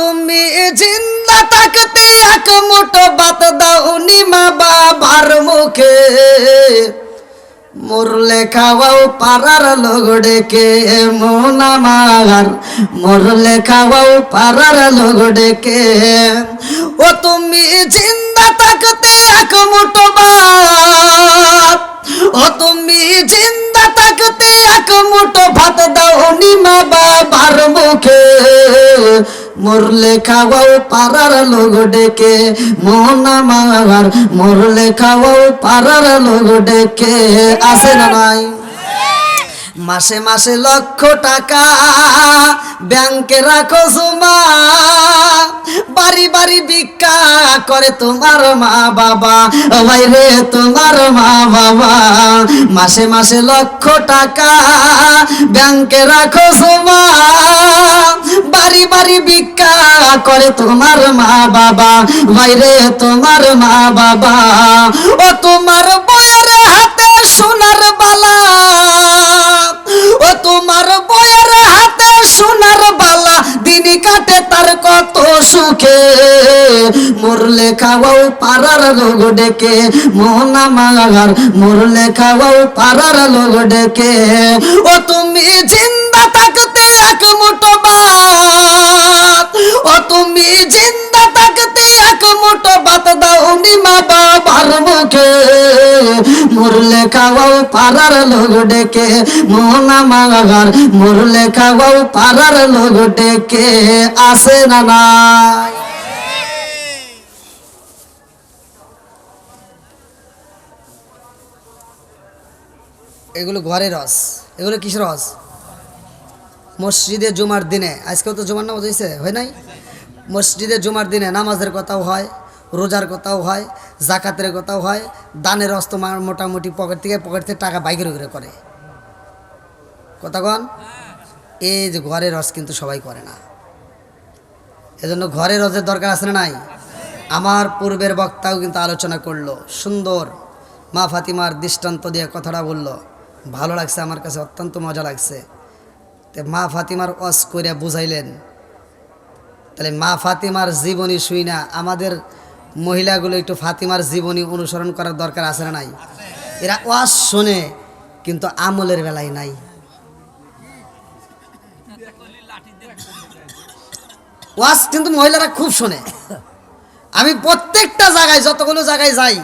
তুমি জিন্দা থাকতে এক মুঠো ভাত দাওনি মা বাবার মুখে, মরলে খাওয়াও পাড়ার লোক ডেকে মন আমার, মরলে খাওয়াও পাড়ার লোক ডেকে। ও তুমি জিন্দা থাকতে এক মুঠো ভাত, ও তুমি জিন্দা থাকতে এক মুঠো ভাত দাওনি মা বাবার মুখে, মরলে খাওয়াও পাড়ার লোক ডেকে মন আমার, মরলে খাওয়াও পাড়ার লোক ডেকে। আছে না নাই? মাসে মাসে লক্ষ টাকা ব্যাংকে রাখো জমা, বাড়ি বাড়ি ভিক্ষা করে তোমার মা বাবা, বাইরে তোমার মা বাবা। মাসে মাসে লক্ষ টাকা ব্যাংকে রাখো জমা, বাড়ি বাড়ি ভিক্ষা করে তোমার মা বাবা, বাইরে তোমার মা বাবা। ও তোমার বউয়ের হাতে সোনার বালা, ও তোমার বউয়ের হাতে সোনার বালা, দিন কাটে তার কত সুখে, মরলে খাওয়াও পাড়ার লোক ডেকে মন আমার, মরলে খাওয়াও পাড়ার লোক ডেকে। ও তুমি জিন্দা থাকতে এক মুঠো ভাত, ও তুমি জিন্দা থাকতে এক মুঠো ভাত দাওনি মা বাবার মুখে, মরলে খাওয়াও পাড়ার লোক ডেকে মন আমার, মরলে খাওয়াও পাড়ার লোক ডেকে। আছে না নাই? এগুলো ঘরের রস। এগুলো কিসের রস? মসজিদে জুমার দিনে, আজকেও তো জুমার নামাজ হয়েছে, হয় নাই? মসজিদে জুমার দিনে নামাজের কথাও হয়, রোজার কথাও হয়, জাকাতের কথাও হয়, দানের রস তো মোটামুটি পকেট থেকে টাকা বাইকের করে কথা কন। এই যে ঘরের রস কিন্তু সবাই করে না, এজন্য ঘরের রসের দরকার আছে না নাই? আমার পূর্বের বক্তাও কিন্তু আলোচনা করলো, সুন্দর মা ফাতিমার দৃষ্টান্ত দিয়ে কথাটা বললো, ভালো লাগছে, আমার কাছে অত্যন্ত মজা লাগছে। তো মা ফাতিমার ওয়াজ করে বুঝাইলেন, তাহলে মা ফাতিমার জীবনী শুই না আমাদের মহিলাগুলো একটু ফাতিমার জীবনী অনুসরণ করার দরকার আছে না নাই? এরা ওয়াজ শোনে কিন্তু আমলের বেলায় নাই। ওয়াজ কিন্তু মহিলারা খুব শোনে। আমি প্রত্যেকটা জায়গায়, যতগুলো জায়গায় যাই,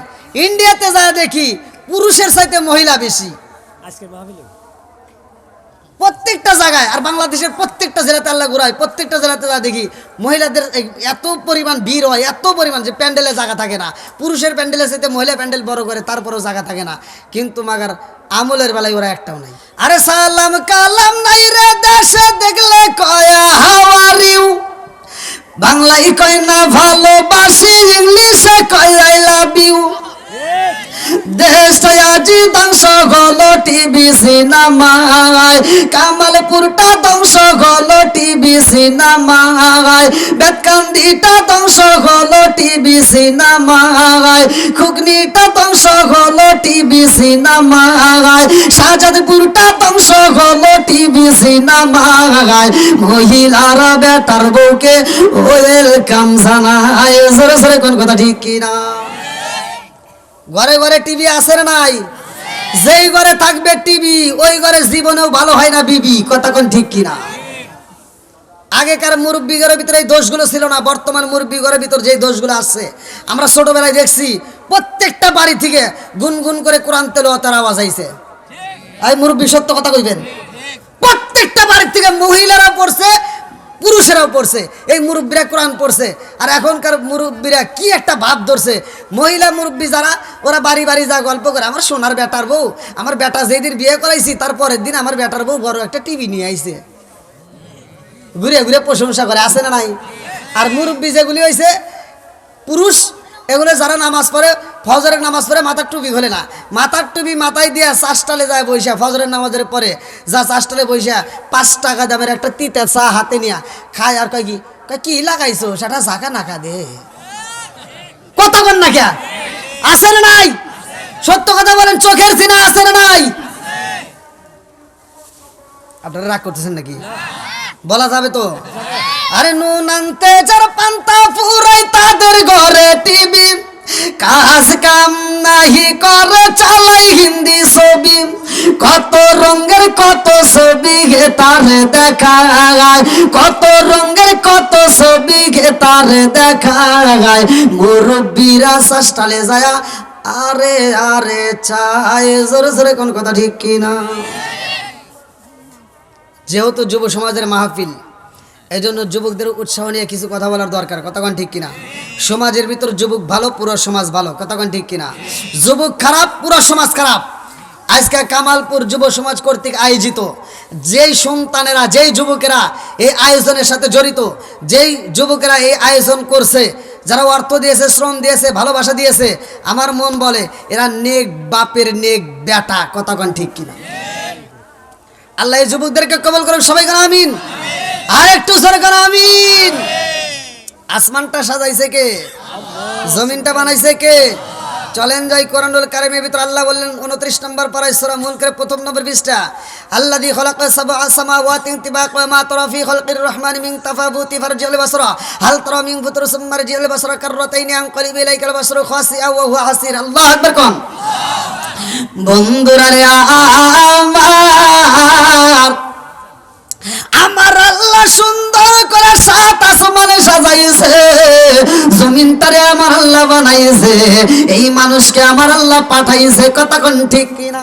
ইন্ডিয়াতে যা দেখি পুরুষের চাইতে মহিলা বেশি প্রত্যেকটা জায়গায়। আর বাংলাদেশের প্রত্যেকটা জেলাতে আল্লাহ ঘুরায়, প্রত্যেকটা জেলাতে যা দেখি মহিলাদের এত পরিমাণ ভিড় হয়, এত পরিমাণ যে প্যান্ডেলে জায়গা থাকে না। পুরুষের প্যান্ডেলের সাথে মহিলা প্যান্ডেল বড় করে, তারপরেও জায়গা থাকে না। কিন্তু মাগার আমলের বেলায় ওরা একটাও নাই। আরে সালাম কালাম নাই রে দেশে দেখলে কয়া হাউ আর ইউ, বাংলায় কয় না ভালোবাসি, ইংলিশে কয় আই লাভ ইউ। দেশটা আজি ধ্বংস হলো টিভি সিনেমায়, কামালপুরটা ধ্বংস হলো টিভি সিনেমায়, বেতকান্দিটা ধ্বংস হলো টিভি সিনেমায়, খুকনিটা ধ্বংস হলো টিভি সিনেমায়, শাহজাদপুরটা ধ্বংস হলো টিভি সিনেমায়। মহিলারা বেটার বউকে ওয়েলকাম জানায়। জোরে জোরে কোন কথা ঠিক কিনা? ঘরে ঘরে টিভি আছে না নাই? যেই ঘরে থাকবে টিভি ওই ঘরে জীবনেও ভালো হয় না বিবি, কথা কোন ঠিক কিনা? আগেকার মুরব্বী ঘরের ভিতরে এই দোষগুলো ছিল না, বর্তমান মুরব্বী ঘরের ভিতর যে দোষগুলো আছে আমরা ছোটবেলায় দেখছি। প্রত্যেকটা বাড়ি থেকে গুনগুন করে কোরআন তেলাওয়াতের আওয়াজ আইছে। এই মুরব্বী সত্য কথা কইবেন, প্রত্যেকটা বাড়ি থেকে মহিলারা পড়ছে, পুরুষেরাও পড়ছে, এই মুরব্বীরা কোরআন পড়ছে। আর এখনকার মুরব্বীরা কি একটা ভাব ধরছে, মহিলা মুরব্বী যারা ওরা বাড়ি বাড়ি যা গল্প করে, আমার সোনার বেটার বউ, আমার বেটা যেদিন বিয়ে করাইছি তারপরের দিন আমার বেটার বউ বড় একটা টিভি নিয়ে আইছে, ঘুরে ঘুরে প্রশংসা করে। আছে না নাই? আর মুরব্বী যেগুলি হয়েছে পুরুষ, এগুলো যারা নামাজ পড়ে, ফজরের নামাজ পড়ে মাথার টুপি খোলে না, মাথার টুপি মাথায় দিয়া চাষটালে যায় বৈশা, ফজরের নামাজের পরে যা চাষটালে বৈশা 5 টাকা দামের একটা তিতা চা হাতে নিয়া খায়। আর কয় কি লাগাইছো সেটা ঝাঁকা নাকা দে, কথা বল না কে? আছে না নাই? সত্য কথা বলেন, চোখের সিনা আছে না নাই? আপনারা রাগ করতেছেন নাকি? বলা যাবে তো? আরে নুন আনতে যার পান্তা ফুরাই তাদের ঘরে টিভি, কাজ কাম নাহি করে চালাই হিন্দি ছবি, কত রঙের কত ছবি গে তারে দেখায়, কত রঙের কত ছবি গে তারে দেখায়, মুরব্বীরা শাস্তালে যায় আরে আরে চাই, জোরে জোরে কোন কথা ঠিক কিনা? যেহেতু যুব সমাজের মাহফিল, এই জন্য যুবকদের উৎসাহ নিয়ে কিছু কথা বলার দরকার, কতক্ষণ ঠিক কিনা? সমাজের ভিতর যুবক ভালো, পুরো সমাজ ভালো, কতক্ষণ ঠিক কিনা? যুবক খারাপ, পুরো সমাজ খারাপ। আজকে কামালপুর যুব সমাজ কর্তৃক আয়োজিত যেই সন্তানেরা, যেই যুবকেরা এই আয়োজনের সাথে জড়িত, যেই যুবকেরা এই আয়োজন করছে, যারা অর্থ দিয়েছে, শ্রম দিয়েছে, ভালোবাসা দিয়েছে, আমার মন বলে এরা নেক বাপের নেক বেটা, কতক্ষণ ঠিক কিনা? আল্লাহ এই যুবকদেরকে কবুল করুন, সবাই কেন আমিন? আর একটু জোরে কেন আমিন? আসমানটা সাজাইছে কে? জমিনটা বানাইছে কে? চলেন যাই কোরআনুল কারীমের ভিতর আল্লাহ বললেন 29 নম্বর পারা সূরা মুলকের প্রথম নম্বর পৃষ্ঠা, আল্লাযী খালাকা সাবআ সামাওয়াতিন তিবাকা মা তারা ফি খালকির রহমানি মিন তাফাবুতি ফারজিল বাসরা হাল তারা মিন ফুতুর সুম্মা রজিল বাসরা কাররাতাইনি আনকালিবি ইলাইকাল বাসরু খাসিআ ওয়া হুয়া হাসির। আল্লাহু আকবার কোন? বন্ধুরা রে আমার আল্লাহ সুন্দর করে সাত আসমানে সাজাইছে, জমিনটারে আমার আল্লাহ বানাইছে, এই মানুষকে আমার আল্লাহ পাঠাইছে, কতক্ষণ ঠিক কিনা?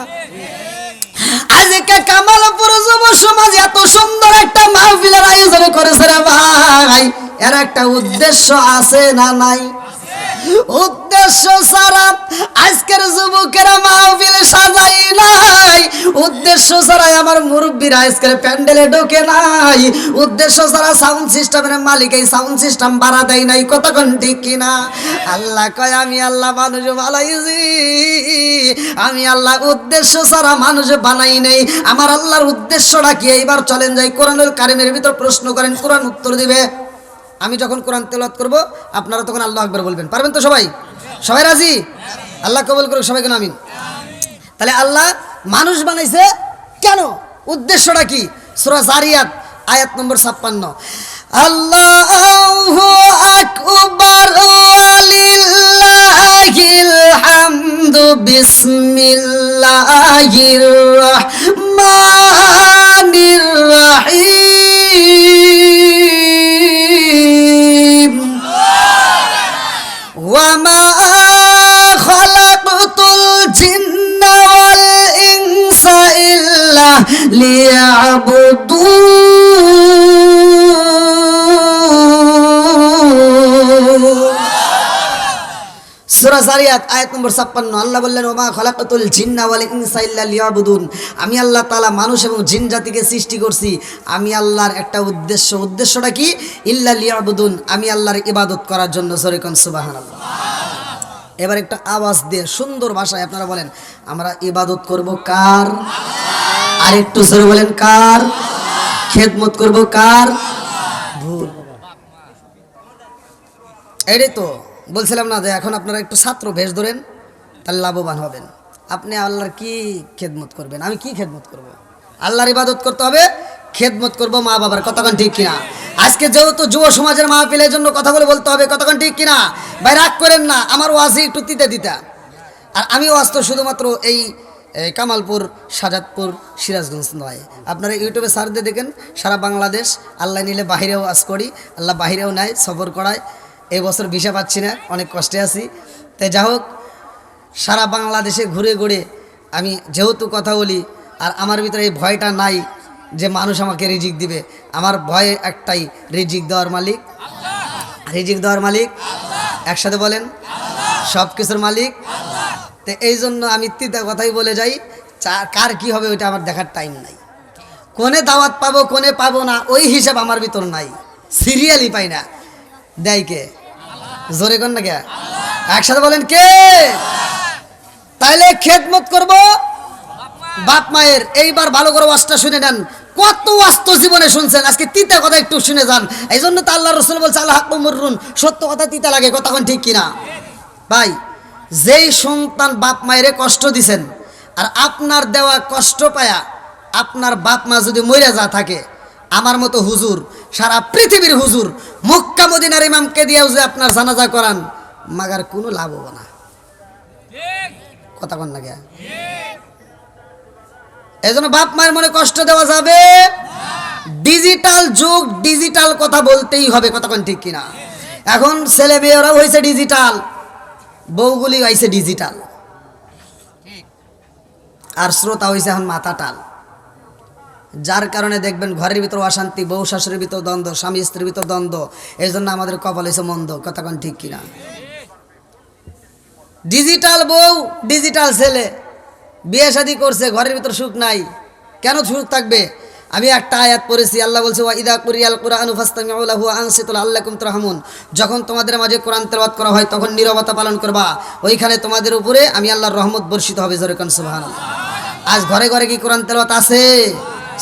আজকে কামালপুর যুব সমাজ এত সুন্দর একটা মাহফিলের আয়োজন করেছে রে ভাই, এর একটা উদ্দেশ্য আছে না নাই? উদ্দেশ্য ছাড়া আজকের যুবকেরা মাহফিল সাজাই নাই, উদ্দেশ্য ছাড়া আমার মুরব্বীরা আজকের প্যান্ডেলে ঢোকে নাই, উদ্দেশ্য ছাড়া সাউন্ড সিস্টেমের মালিক এই সাউন্ড সিস্টেম ভাড়া দেয় নাই, কতক্ষণ ঠিক কিনা? আল্লাহ কয় আমি আল্লাহ মানুষ বানাইছি, আমি আল্লাহ উদ্দেশ্য ছাড়া মানুষ বানাই নাই। আমার আল্লাহর উদ্দেশ্যটা কি? এইবার চলেন যাই কোরআনুল কারীমের ভিতর প্রশ্ন করেন, কোরআন উত্তর দিবে। আমি যখন কোরআন তেলাওয়াত করব আপনারা তখন আল্লাহু আকবার বলবেন, পারবেন তো সবাই? সবাই রাজি? আল্লাহ কবুল করুক, সবাই কেন আমিন? তাহলে আল্লাহ মানুষ বানাইছে কেন? উদ্দেশ্যটা কি? সূরা জারিয়াত আয়াত নম্বর 56, আল্লাহু আকবার ওয়ালিল্লাহিল হামদু বিসমিল্লাহির রহমানির রহিম, ওয়ামা খালাকতুল জিন্না ওয়াল ইনসা ইল্লা লিয়াবুদুন। সূরা জারিয়াত আয়াত নম্বর 56, আল্লাহ বললেন ওমা খালাকাতুল জিন্না ওয়াল ইনসা ইল্লা লিয়াবুদুন, আমি আল্লাহ তাআলা মানুষ এবং জিন জাতিকে সৃষ্টি করছি, আমি আল্লাহর একটা উদ্দেশ্য, উদ্দেশ্যটা কি? ইল্লা লিয়াবুদুন, আমি আল্লাহর ইবাদত করার জন্য। জোরে কোন সুবহানাল্লাহ। এবার একটা আওয়াজ দিয়ে সুন্দর ভাষায় আপনারা বলেন আমরা ইবাদত করব কার? আর একটু জোরে বলেন কার? খেদমত করব কার? ভুল, এটাই তো বলছিলাম না যে এখন আপনারা একটু ছাত্র ভেষ ধরেন, তাহলে লাভবান হবেন। আপনি আল্লাহর কি খেদমত করবেন? আমি কি খেদমত করব? আল্লাহর ইবাদত করতে হবে, খেদমত করব মা বাবার, কতক্ষণ ঠিক কিনা? আজকে যেহেতু যুব সমাজের মাহফিলের জন্য কথাগুলো বলতে হবে, কতক্ষণ ঠিক কিনা? ভাই রাগ করেন না, আমার ওয়াজই একটু তিতা দিতা। আর আমি ওয়াজ তো শুধুমাত্র এই কামালপুর, শাহজাদপুর, সিরাজগঞ্জ নয়, আপনারা ইউটিউবে সার্চ দিয়ে দেখেন, সারা বাংলাদেশ, আল্লাহ নিলে বাহিরেও ওয়াজ করি, আল্লাহ বাহিরেও নেয়, সফর করায়। এই বছর ভিসা পাচ্ছি না, অনেক কষ্টে আছি। তাই যা হোক, সারা বাংলাদেশে ঘুরে ঘুরে আমি যেহেতু কথা বলি, আর আমার ভিতরে এই ভয়টা নাই যে মানুষ আমাকে রিজিক দিবে, আমার ভয় একটাই, রিজিক দেওয়ার মালিক, রিজিক দেওয়ার মালিক, একসাথে বলেন সব কিছুর মালিক। তো এই জন্য আমি তিতা কথাই বলে যাই, কার কি হবে ওইটা আমার দেখার টাইম নাই। কোনে দাওয়াত পাবো কোনে পাবো না ওই হিসাব আমার ভিতর নাই, সিরিয়ালই পাই না। দেয় কে? জোরে কর না কে? একসাথে বলেন কে? তাইলে খেদমত করব বাপ মায়ের। এইবার ভালো করে ওয়াজটা শুনে নেন, কত ওয়াজ তো জীবনে শুনছেন, আজকে তিতা কথা একটু শুনে যান। এই জন্য তো আল্লাহ রাসূল বলছে আল্লাহ হাক্কু মুররুন, সত্য কথা তিতা লাগে, কতক্ষণ ঠিক কিনা? ভাই, যেই সন্তান বাপ মায়েরে কষ্ট দিছেন, আর আপনার দেওয়া কষ্ট পায়া আপনার বাপ মা যদি মরে যা থাকে, আমার মতো হুজুর সারা পৃথিবীর হুজুর মক্কা মদিনার ইমামকে দিয়ে যে আপনার জানাজা করান, মাগার কোনো লাভ হবে না। কথা কন না কে? এজন্য বাপ মায়ের মনে কষ্ট দেওয়া যাবে। ডিজিটাল যুগ, ডিজিটাল কথা বলতেই হবে। কথা কন ঠিক কিনা? এখন ছেলে মেয়েরা হয়েছে ডিজিটাল, বউগুলি হয়েছে ডিজিটাল, আর শ্রোতা হয়েছে এখন মাথা টাল। যার কারণে দেখবেন ঘরের ভিতর অশান্তি, বউ শাশুড়ির ভিতর দ্বন্দ্ব, স্বামী স্ত্রীর ভিতর দ্বন্দ্ব। এই জন্য আমাদের কপাল হয়েছে মন্দ। কথা কন ঠিক কিনা? ডিজিটাল বউ, ডিজিটাল ছেলে, বিয়ে শাদী করছে, ঘরের ভিতর সুখ নাই। কেন সুখ থাকবে? আমি একটা আয়াত পড়েছি, আল্লাহ বলছে ওয়া ইদা কুরিয়াল কুরআনু ফাসতামিউ লাহু ওয়া আনসিতু লাআল্লাকুম তুরহামুন। যখন তোমাদের মাঝে কোরআন তেলাওয়াত করা হয় তখন নীরবতা পালন করবা, ওইখানে তোমাদের উপরে আমি আল্লাহর রহমত বর্ষিত হবে। জোরে কোন সুবহানাল্লাহ। আজ ঘরে ঘরে কি কোরআন তেলাওয়াত আছে?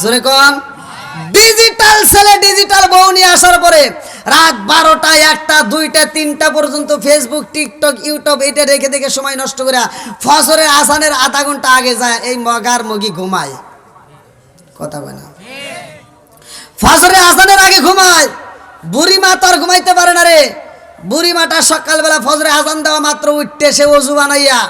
জোরে কোন। ডিজিটাল ছেলে ডিজিটাল বউ নিয়ে আসার পরে রাত 12টা 1টা 2টা 3টা পর্যন্ত ফেসবুক, টিকটক, ইউটিউব এটা রেখে দেখে সময় নষ্ট করে ফজরের আজানের আধা ঘন্টা আগে যায় এই মগার মগি ঘুমায়। কথা বলে না? ফজরের আজানের আগে ঘুমায়। বুড়ি মা তো আর ঘুমাইতে পারে না রে। বুড়ি মাটা সকালবেলা ফজরের আজান দেওয়া মাত্র উঠতে সে ওযু বানাইয়া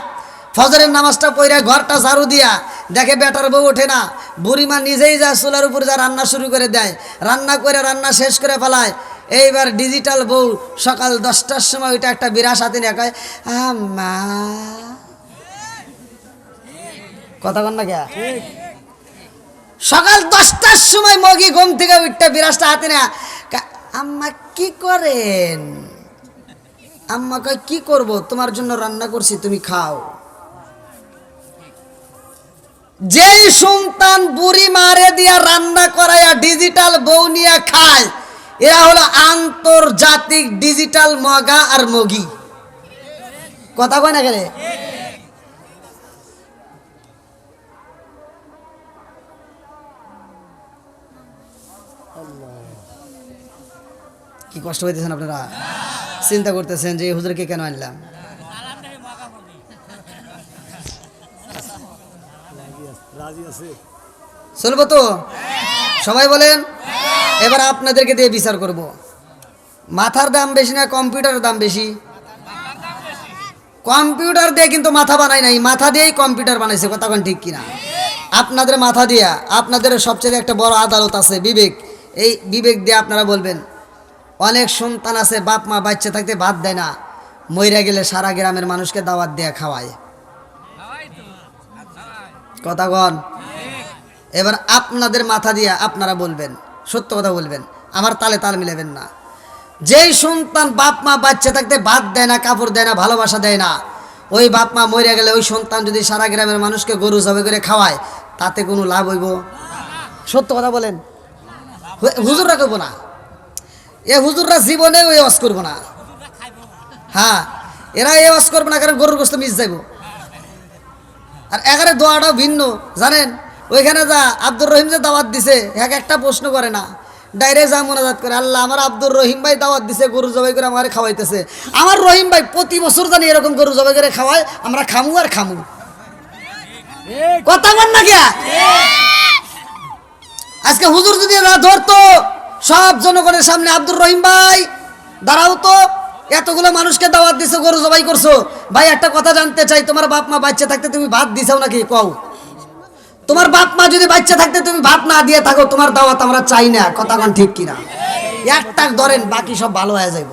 ফজরের নামাজটা পড়ে ঘরটা ঝাড়ু দিয়া দেখে বেটার বউ ওঠে না, বুড়িমা নিজেই যা চুলার উপর যা রান্না শুরু করে দেয়, রান্না করে রান্না শেষ করে ফেলায়। এইবার ডিজিটাল বউ সকাল 10টার সময় ওইটা একটা বিরাস হাতে নিয়ে কয় আম্মা। কথা কন না কে? সকাল 10টার সময় মগি ঘুম থেকে উঠতে বিরাসটা হাতে নেয়া, আম্মা কি করেন? আম্মা কয় কি করব, তোমার জন্য রান্না করছি, তুমি খাও। যেই সন্তান বুড়ি মারে দিয়া রান্না করাইয়া ডিজিটাল বউ নিয়ে খায়, এরা হলো আন্তর্জাতিক ডিজিটাল মগা আর মগি। কথা কয় না গেলে? কি কষ্ট হইতেছেন আপনারা? চিন্তা করতেছেন যে হুজুরকে কেন আনলাম? চলবো তো? সবাই বলেন। এবার আপনাদেরকে দিয়ে বিচার করব, মাথার দাম বেশি না কম্পিউটারের দাম বেশি? কম্পিউটার দিয়ে কিন্তু মাথা বানায় নাই, মাথা দিয়েই কম্পিউটার বানাইছে। কথা কোন ঠিক কিনা? আপনাদের মাথা দিয়া, আপনাদের সবচেয়ে একটা বড় আদালত আছে বিবেক। এই বিবেক দিয়ে আপনারা বলবেন, অনেক সন্তান আছে বাপ মা বাচ্চা থাকতে ভাত দেয় না, মইরা গেলে সারা গ্রামের মানুষকে দাওয়াত দেয়া খাওয়ায়। কথা কন। এবার আপনাদের মাথা দিয়া আপনারা বলবেন, সত্য কথা বলবেন, আমার তালে তাল মিলাবেন না। যেই সন্তান বাপ মা বাচ্চা থাকতে ভাত দেয় না, কাপড় দেয় না, ভালোবাসা দেয় না, ওই বাপ মা মরে গেলে ওই সন্তান যদি সারা গ্রামের মানুষকে গরু জবাই করে খাওয়ায়, তাতে কোনো লাভ হইব? সত্য কথা বলেন। হুজুররা করবো না, এ হুজুররা জীবনে ওই ওয়াজ করবো না। হ্যাঁ, এরা এই ওয়াজ করবো না, কারণ গরুর গোশত মিস যাইব। আর এখানে দোয়াটাও ভিন্ন জানেন। ওইখানে যা আব্দুর রহিম যে দাওয়াত দিছে, একটা প্রশ্ন করে না, ডাইরেক্ট যা মোনাজাত করে, আল্লাহ আমার আব্দুর রহিম ভাই দাওয়াত দিছে, গরু জবাই করে আমার খাওয়াইতেছে, আমার রহিম ভাই প্রতি বছর জানি এরকম গরু জবাই করে খাওয়ায়, আমরা খামু আর খামু। কথা বল না গিয়া। আজকে হুজুর যদি না ধরতো সব জনগণের সামনে, আব্দুর রহিম ভাই দাঁড়াও তো, এতগুলো মানুষকে দাওয়াত দিছো, গরু জবাই করছো, ভাই একটা কথা জানতে চাই, তোমার বাপ মা বাচ্চা থাকতে তুমি ভাত দিছাও নাকি? কও। তোমার বাপ মা যদি বাচ্চা থাকতে তুমি ভাত না দিয়ে থাকো, তোমার দাওয়াত আমরা চাই না। কথা কন ঠিক কিনা? একটা ধরেন, বাকি সব ভালো হয়ে যাইব।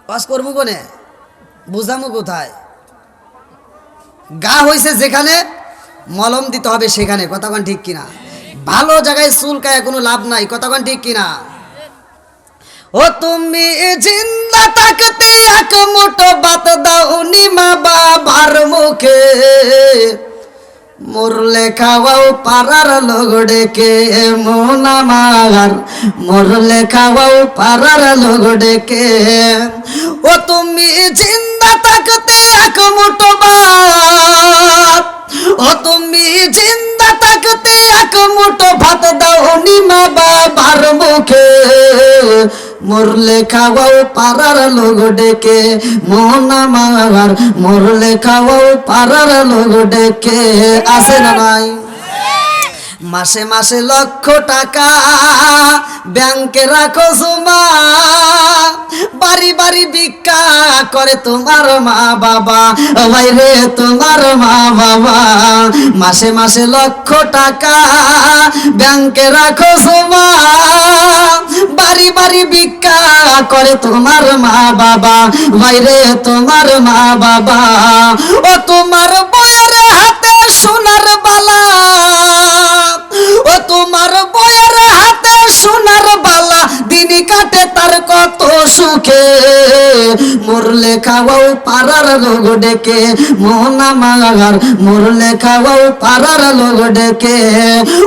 পাস করবো কোনে, বুঝামু কোথায়? গা হইছে যেখানে, মলম দিতে হবে সেখানে। কথা কন ঠিক কিনা? ভালো জায়গায় চুলকায় কোনো লাভ নাই। কথা কন ঠিক কিনা? ও তুমি জিন্দা থাকতে এক মুঠো ভাত দাওনি মা বাবার মুখে, মরলে খাওয়াও পাড়ার লোক ডেকে, মন আমার মরলে খাওয়াও পাড়ার লোক ডেকে। ও তুমি জিন্দা থাকতে এক মুঠো ভাত, ও তুমি জিন্দা থাকতে এক মুঠো ভাত দাওনি মা বাবার মুখে, মরলে খাওয়াও পাড়ার লোক ডেকে, মন আমার মরলে খাওয়াও পাড়ার লোক ডেকে। আছে না নাই? মাসে মাসে লক্ষ টাকা ব্যাংকে রাখো জমা, বাড়ি বাড়ি ভিক্ষা করে তোমার মা বাবা, ভাই রে তোমার মা বাবা। মাসে মাসে লক্ষ টাকা ব্যাংকে রাখো জমা, বাড়ি বাড়ি ভিক্ষা করে তোমার মা বাবা, ভাই রে তোমার মা বাবা। ও তোমার বউয়ের হাতে সোনার বালা, ও তোমার বউয়ের হাতে সোনার বালা, দিন কাটে তার কত সুখে, মরলে খাওয়াও পাড়ার লোক ডেকে, মোহনা মাগার মরলে খাওয়াও পাড়ার লোক ডেকে।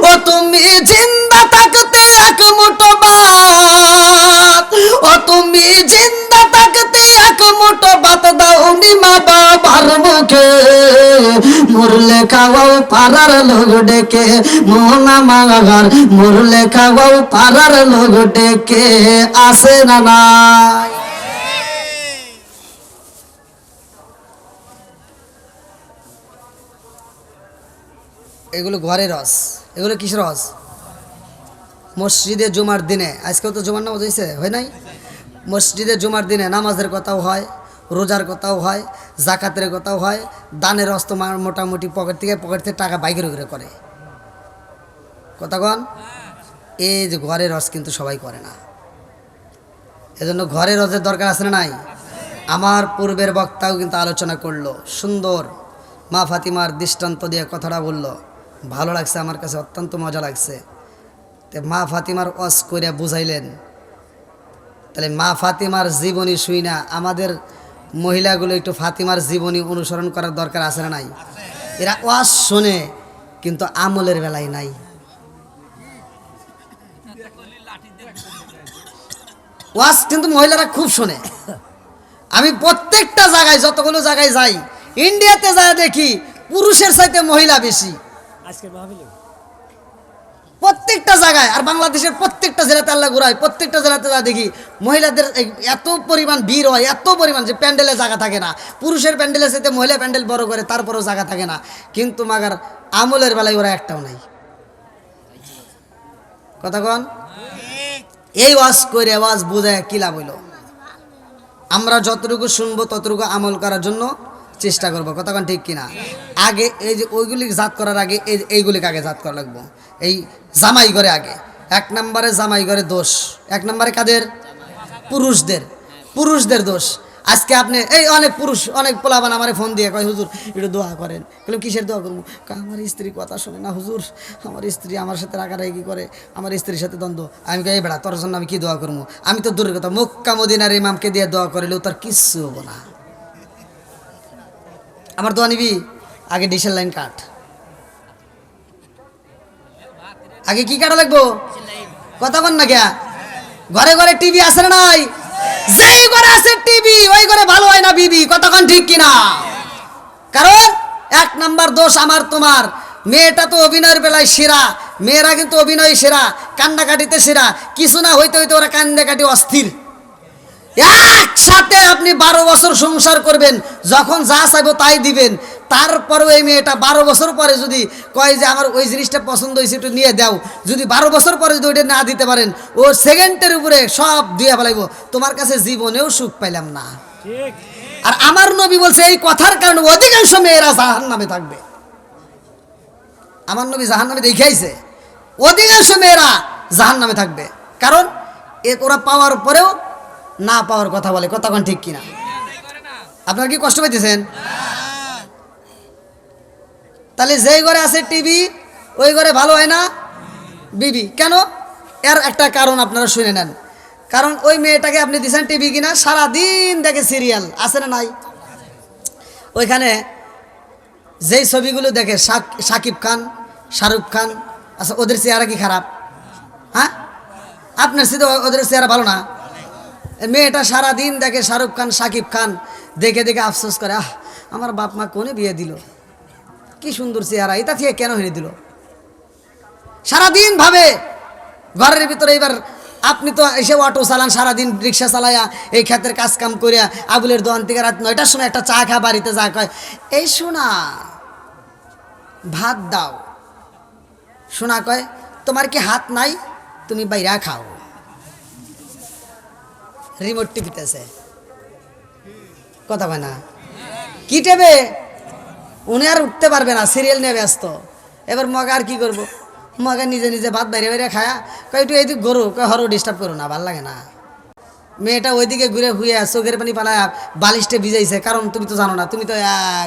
ও তুমি জিন্দা থাকতে এক মুঠো ভাত, ও তুমি জিন্দা থাকতে এক মুঠো ভাত দাওনি মা বাবার মুখে, মরলে খাওয়াও পাড়ার লোক ডেকে, মোহনা মাগার মরলে খাওয়াও পাড়ার লোক ডেকে। আসে না নাই? এগুলো ঘরের রস, এগুলো কিসের রস? মসজিদে জুমার দিনে, আজকেও তো জুমার নামাজ হয়েছে, হয় নাই? মসজিদে জুমার দিনে নামাজের কথাও হয়, রোজার কথাও হয়, জাকাতের কথাও হয়, দানের রস তো মোটামুটি পকেট থেকে টাকা বাইকের উপরে করে। কথা কন, এই যে ঘরের রস কিন্তু সবাই করে না, এজন্য ঘরের রসের দরকার আছে না নাই? আমার পূর্বের বক্তাও কিন্তু আলোচনা করলো, সুন্দর মা ফাতিমার দৃষ্টান্ত দিয়ে কথাটা বললো, ভালো লাগছে, আমার কাছে অত্যন্ত মজা লাগছে। তো মা ফাতিমার ওয়াজ করে বুঝাইলেন, তাহলে মা ফাতিমার জীবনী শুই না আমাদের মহিলাগুলো একটু ফাতিমার জীবনী অনুসরণ করার দরকার আছে না নাই? এরা ওয়াজ শোনে কিন্তু আমলের বেলায় নাই। ওয়াজ কিন্তু মহিলারা খুব শোনে। আমি প্রত্যেকটা জায়গায়, যতগুলো জায়গায় যাই, ইন্ডিয়াতে যায় দেখি পুরুষের চাইতে মহিলা বেশি প্রত্যেকটা জায়গায়। আর বাংলাদেশের প্রত্যেকটা জেলাতে আল্লাহ ঘুরায়, প্রত্যেকটা জেলাতে যা দেখি মহিলাদের এত পরিমাণ ভিড় হয়, এত পরিমাণ যে প্যান্ডেলে জায়গা থাকে না। পুরুষের প্যান্ডেলের সাথে মহিলা প্যান্ডেল বড় করে, তারপরেও জায়গা থাকে না। কিন্তু মাগার আমলের বেলায় ওরা একটাও নাই। কথা কন, এই ওয়াজ করে ওয়াজ বোঝায় কি লাভ হইল? আমরা যতটুকু শুনবো ততটুকু আমল করার জন্য চেষ্টা করবো। কথা কন ঠিক কিনা? আগে এই যে ওইগুলি জাত করার আগে এইগুলিকে আগে জাত করা লাগবো। এই জামাই ঘরে আগে, এক নম্বরে জামাই ঘরে দোষ, এক নম্বরে কাদের? পুরুষদের দোষ। আজকে আপনি এই অনেক পুরুষ, অনেক পোলাবান আমার ফোন দিয়ে কয়, হুজুর একটু দোয়া করেন। বললাম কিসের দোয়া করবো? আমার স্ত্রী কথা শোনে না হুজুর, আমার স্ত্রী আমার সাথে রাগারাগি করে, আমার স্ত্রীর সাথে দ্বন্দ্ব। আমি কই, এই বেড়া তোর জন্য আমি কি দোয়া করবো? আমি তো দূরের কথা, মক্কা মদিনার ইমামকে দিয়ে দোয়া করিলেও তার কিচ্ছু হবো না। আমার দোয়া নিবি? আগে ডিশের লাইন কাট। আগে কি কাটা লাগবো? কথা বল না কে? ঘরে ঘরে টিভি আছে না নাই? যেই ঘরে আছে টিভি ওই ঘরে ভালো হয় না বিবি। কতক্ষণ ঠিক কিনা? কারণ এক নাম্বার দোষ আমার তোমার। মেয়েটা তো অভিনয়ের বেলায় সেরা, মেয়েরা কিন্তু অভিনয় সেরা, কান্নাকাটিতে সেরা। কিছু না হইতে হইতে ওরা কান্নাকাটি অস্থির। একসাথে আপনি 12 বছর সংসার করবেন, যখন যা চাইবো তাই দিবেন। তারপরেও এই মেয়েটা 12 বছর পরে যদি কয় যে আমার ওই জিনিসটা পছন্দ হয়েছে একটু নিয়ে দাও, যদি 12 বছর পরে যদি ওইটা না দিতে পারেন, ও সেকেন্ডের উপরে সব দিয়ে ফেলাইব। তোমার কাছে জীবনেও সুখ পাইলাম না। আর আমার নবী বলছে এই কথার কারণে অধিকাংশ মেয়েরা জাহান্নামে থাকবে। আমার নবী জাহান্নামে দেখাইছে অধিকাংশ মেয়েরা জাহান্নামে থাকবে। কারণ ওরা পাওয়ার পরেও না পাওয়ার কথা বলে। কতক্ষণ ঠিক কিনা? আপনারা কি কষ্ট পাইতেছেন? তাহলে যেই ঘরে আছে টিভি ওই ঘরে ভালো হয় না বিবি। কেন? এর একটা কারণ আপনারা শুনে নেন। কারণ ওই মেয়েটাকে আপনি দিচ্ছেন টিভি কিনা, সারাদিন দেখে সিরিয়াল, আছে না নাই? ওইখানে যেই ছবিগুলো দেখে শাকিব খান, শাহরুখ খান, আচ্ছা ওদের চেহারা কি খারাপ? হ্যাঁ, আপনার সাথে ওদের চেহারা ভালো না? মেয়েটা সারাদিন দেখে শাহরুখ খান, শাকিব খান, দেখে দেখে আফসোস করে, আহ আমার বাপ মা কোনে বিয়ে দিল, কি সুন্দর চেহারা, এটা থেকে কেন হেরে দিল। সারাদিন ভাবে ঘরের ভিতরে। এবার আপনি তো এসে অটো চালান, সারাদিন রিক্সা চালাইয়া এই ক্ষেতের কাজ কাম করিয়া আবুলের দোকান থেকে রাত 9টার সময় একটা চা খা বাড়িতে যা কয়, এই শোনা ভাত দাও, শোনা কয় তোমার কি হাত নাই, তুমি বাইরা খাও। রিমোট টিপিতেছে, কথা কয় না, কি টেবে, উনি আর উঠতে পারবে না, সিরিয়াল নিয়ে ব্যস্ত। এবার মগা আর কি করবো, মগা নিজে নিজে ভাত বাইরে বাইরে খায়া কয় একটু এইদিক গরু, কয় হরো ডিস্টার্ব করো না, ভাল লাগে না। মেয়েটা ওইদিকে ঘুরে হুয়ে চোখের পানি পালায় বালিশটা ভিজাইছে, কারণ তুমি তো জানো না, তুমি তো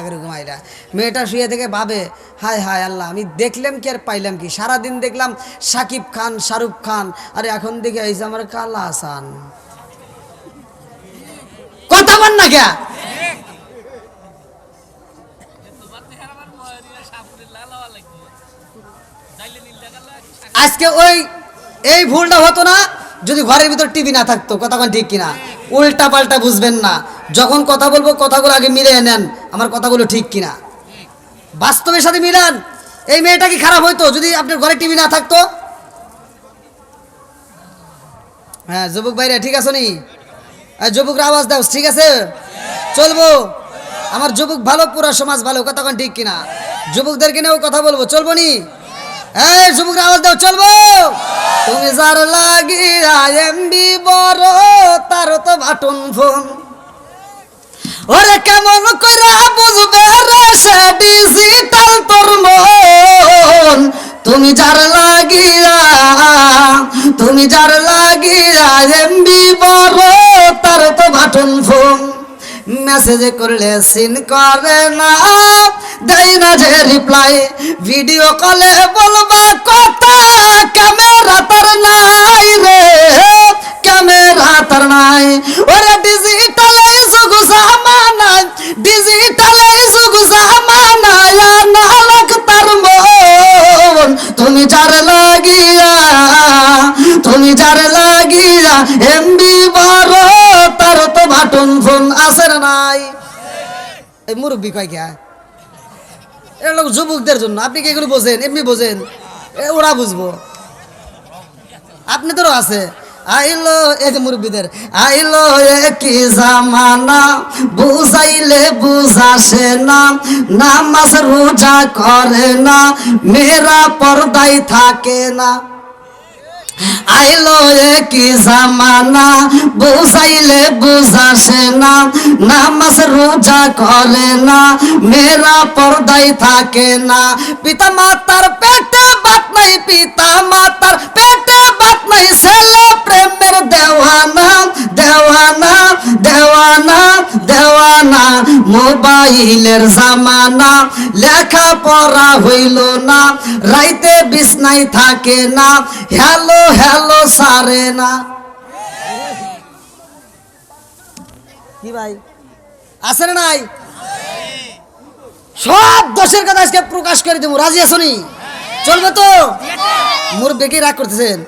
এরকম আইরা। মেয়েটা শুয়ে থেকে ভাবে, হায় হায় আল্লাহ, আমি দেখলাম কি আর পাইলাম কি, সারাদিন দেখলাম শাকিব খান, শাহরুখ খান, আরে এখন দেখে আইসে আমার কালা হাসান। কথা বল না কে, আজকে ওই এই ভুলটা হতো না যদি ঘরের ভিতর টিভি না থাকতো। কথা কোন ঠিক কিনা, উল্টা পাল্টা বুঝবেন না, যখন কথা বলবো কথাগুলো আগে মিলিয়ে নেন, আমার কথাগুলো ঠিক কিনা, বাস্তবের সাথে মিলান। এই মেয়েটা কি খারাপ হইতো যদি আপনার ঘরে টিভি না থাকতো? হ্যাঁ যুবক ভাইরা ঠিক আছে নি, যুবকরা আওয়াজ দাও, ঠিক আছে চলবো, আমার যুবক ভালো, পুরো সমাজ ভালো, কথা কোন ঠিক কিনা, যুবকদেরকে নিয়েও কথা বলবো, চলবো নি? এই যুবকরা আওয়াজ দাও, চলবো। তুমি যার লাগিয়া এমবি বড়, তার তো বাটন ফোন, ওরে কেমন কইরা বুঝবে রে সে ডিজিটাল তোর মন। তুমি যার লাগিয়া, তুমি যার লাগিয়া এমবি বড়, তার তো বাটন ফোন, মেসেজ করলে সিন করে না, দেয় না যে রিপ্লাই, ভিডিও কলে বলবা কথা, ক্যামেরা তার নাই রে, ক্যামেরা তার নাই। ওরে ডিজিটালে যুগ জামানায়, ডিজিটালে যুগ জামানায়, না লাখ তার মন। তুমি যার লাগিয়া, তুমি যার লাগিয়া এমবি বড়, তার তো বাটন ফোন, আছে না নাই? এই মুরব্বী কয় কে, এটা লোক যুবকদের জন্য, আপনি কি এগুলো বোঝেন? এমনি বোঝেন, ওরা বুঝবো, আপনি তোরও আছে। আইলো এই যে মুরব্বীদের, আইলো কি জামানা, বুঝাইলে বুঝাসে না, নামাজ রোজা করে না, মেয়েরা পর্দায় থাকে না। আইলো কি জামানা, বুঝাইলে বুঝাসে না, নামাজ রোজা করে না, মেয়েরা পর্দায় থাকে না। পিতা মাতার পেটে বাত নাই, পিতা মাতার পেটে বাত নাই, ছেলে প্রেমের দেওয়ানা, দেওয়ানা, দেওয়ানা, দেওয়ানা। মোবাইলের জামানা, লেখা পড়া হইল না, রাইতে বিছনাই থাকে না, হ্যালো হ্যালো সারে না। কি ভাই আছে না নাই? সব দোষের কথা আজকে প্রকাশ করে দেবো, রাজি আছো নি? চলবে তো? মুরব্বি রাগ করতেছেন।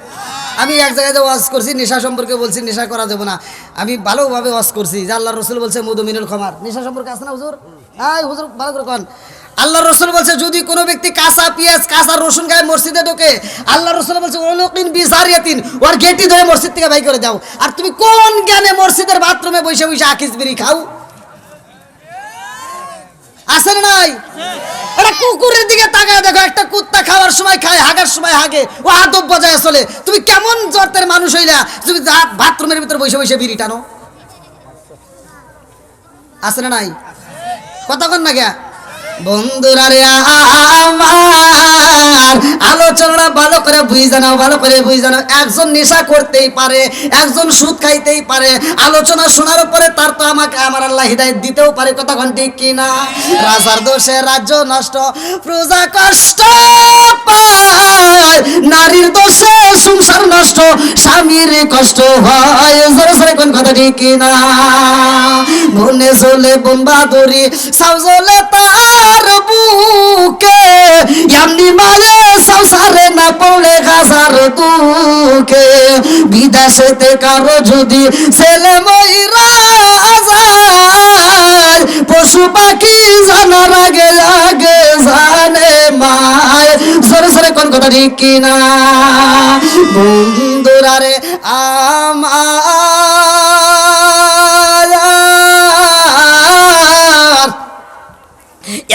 আমি এক জায়গায় ওয়াজ করছি, নেশা সম্পর্কে বলছি, নেশা করা যাবে না। আমি ভালোভাবে ওয়াজ করছি যে আল্লাহ রসুল বলছে মধু মিনুল খামার, নেশা সম্পর্কে আছে না হুজুর? হ্যাঁ হুজুর ভালো করে কন। আল্লাহ রসুল বলছে যদি কোনো ব্যক্তি কাঁচা পেঁয়াজ, কাঁচা রসুন গায়ে মসজিদে ঢোকে, আল্লাহ রসুল বলছে ওলকিন বিজারিয়াতিন, ওর গেটি ধরে মসজিদ থেকে বাই করে দাও। আর তুমি কোন জ্ঞানে মসজিদের বাথরুমে বসে বসে আকিস বিড়ি খাও? আছে না নাই? এটা কুকুরের দিকে তাকায় দেখো, একটা কুত্তা খাওয়ার সময় খায়, হাগার সময় হাগে, ও আদব বজায় চলে। তুমি কেমন জর্তের মানুষ হইলা তুমি বাথরুমের ভিতরে বসে বসে বিড়ি টানো? আছে না নাই? কথা কন না কে বন্ধুরা রে আমার, আলোচনা ভালো করে বুঝে নাও, ভালো করে বুঝে নাও। একজন নেশা করতেই পারে, একজন সুদ খাইতেই পারে, আলোচনা শোনার পরে তার তো আমাকে আমার আল্লাহ হিদায়াত দিতেও পারে। কথা কোন ঠিক কিনা? রাজার দোষে রাজ্য নষ্ট, প্রজা কষ্ট পায়, নারীর দোষে সংসার নষ্ট, স্বামীর কষ্ট হয়। জোরে জোরে কোন কথা ঠিক কিনা? বনে চলে বোন বাদুরি, সাউ জ্বলে তার বুকে, এমনি মারে সংসারে না পড়ে গাছার দুঃখে। বিদেশেতে কারো যদি ছেলে ময়রা যায়, পশু পাখি জানার আগে আগে জানে মায়। সরে সরে কোন কথা ঠিক কিনা? বন্ধুরা রে আমার,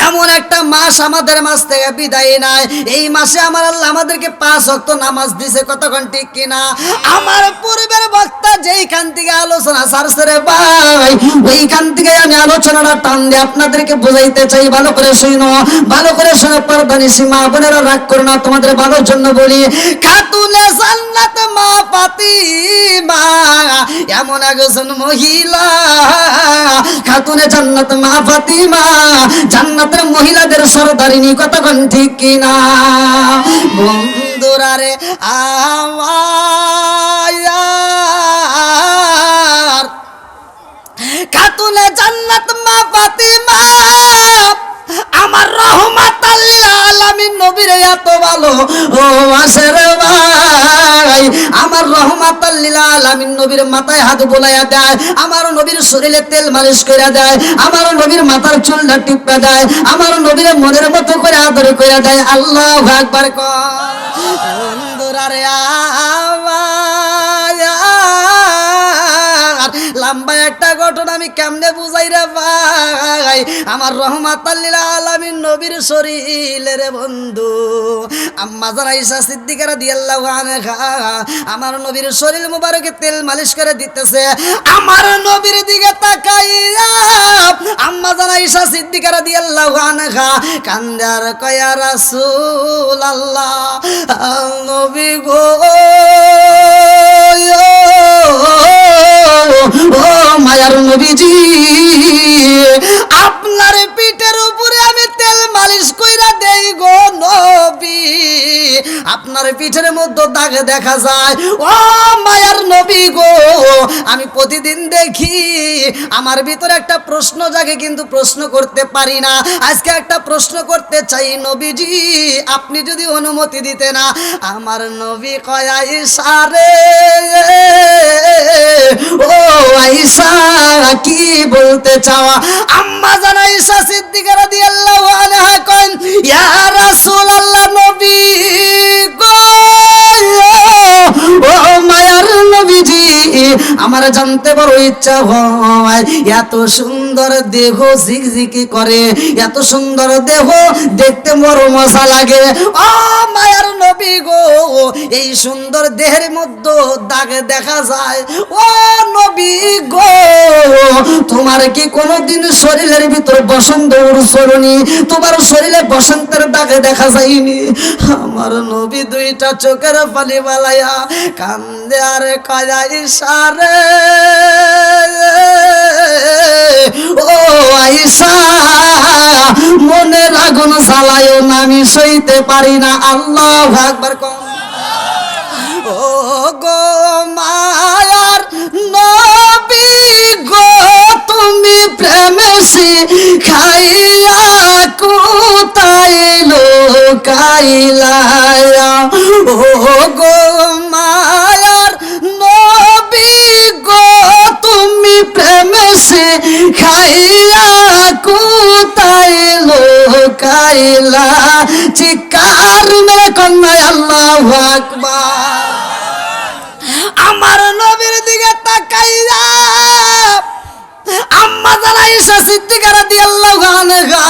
এমন একটা মাস মাস আমাদের মাঝ থেকে বিদায় নাই। এই মাসে আমার আল্লাহ আমাদেরকে 5 ওয়াক্ত নামাজ দিছে, কতক্ষণ ঠিক কিনা? আমার পূর্বের বক্তা যেইখান থেকে আলোচনা ছাড়ছে রে ভাই, ওইখান থেকে আমি আলোচনাটা টান দিয়ে আপনাদেরকে বোঝাইতে চাই। ভালো করে শুনো, ভালো করে শুনে পর্দানিসী মা বোনেরা রাগ করো না, তোমাদের ভালোর জন্য বলি। খাতুনে জান্নাত মা ফাতিমা এমন একজন মহিলা, খাতুনে জান্নাত মা ফাতিমা জান্নাতের মহিলাদের সরদারিনী, কতক্ষণ ঠিক কিনা? বন্ধুরা রে আমার, খাতুনে জান্নাত মা ফাতিমা আমার রহমাতাল লিল আলামিন নবীর এত ভালো ও আসের ভাই। আমার রহমাতাল লিল আলামিন নবীর মাথায় হাত বোলাইয়া দেয়, আমার নবীর শরীরে তেল মালিশ করে দেয়, আমার নবীর মাথার চুলটা টিপা দেয়, আমার নবীর মনের মতো করে আদর করে দেয়। আল্লাহু আকবার কর। বন্ধুরা রে লম্বা একটা ঘটনা আমি কেমনে বুঝাই রে ভাই। আমার রহমাতাল লিল আলামিন নবীর শরীরের বন্ধু আম্মা জান আয়েশা সিদ্দিকা রাদিয়াল্লাহু আনহা আমার নবীর শরীর মুবারকে তেল মালিশ করে দিতেছে। আমার নবীর দিকে তাকাইয়া আম্মা জান আয়েশা সিদ্দিকা রাদিয়াল্লাহু আনহা কান্দে আর কয়, ইয়া রাসূলুল্লাহ, নবী গো, ও মায়ার নবীজি, আপনার পিঠের উপরে আমি তেল মালিশ কইরা দেই গো নবী, আপনার পিঠের মধ্যে দাগ দেখা যায়। ও মায়ার নবী গো, আমি প্রতিদিন দেখি, আমার ভিতরে একটা প্রশ্ন জাগে কিন্তু প্রশ্ন করতে পারি না। আজকে একটা প্রশ্ন করতে চাই নবীজি, আপনি যদি অনুমতি দিতে না। আমার নবী কয়, আয়েশা রে, ও আয়েশা কি বলতে চাওয়া? আম্মা জান আয়েশা সিদ্দিকা রাদিয়াল্লাহু আনহা কয়, ইয়া রাসূলুল্লাহ, নবী গো, ও মায়ার নবীজি, আমার জানতে বড় ইচ্ছা হয়, এত সুন্দর দেহ ঝিকঝিকি করে, এত সুন্দর দেহ দেখতে বড় মজা লাগে। ও মায়ার নবী গো, এই সুন্দর দেহের মধ্যে দাগ দেখা যায়। ও নবী গো, তোমার কি কোনোদিন শরীরের ভিতর বসন্ত উড়ছরনি, তোমার শরীরে বসন্তের দাগ দেখা যায়নি? আমার নবী দুইটা চোখের পানি বালাইয়া কান্দে আর কয়, আয়েশা রে, ও আয়েশা, মনের আগুন জ্বালায়ও না, আমি সইতে পারি না। আল্লাহু আকবার কর। ও গো মায়ার নবী গো, তুমি প্রেমে শিখাইয়া কোথায় লোকাইলা? ও গো মায়ার নবী গো, তুমি প্রেমে শিখাইয়া কোথায় লোকাইলা? চিৎকার মেরে কন্যা আল্লাহু আকবার। আমার নবীর দিকে তাকাইয়া আম্মা জান আয়েশা সিদ্দিকা রাদিয়াল্লাহু আনহা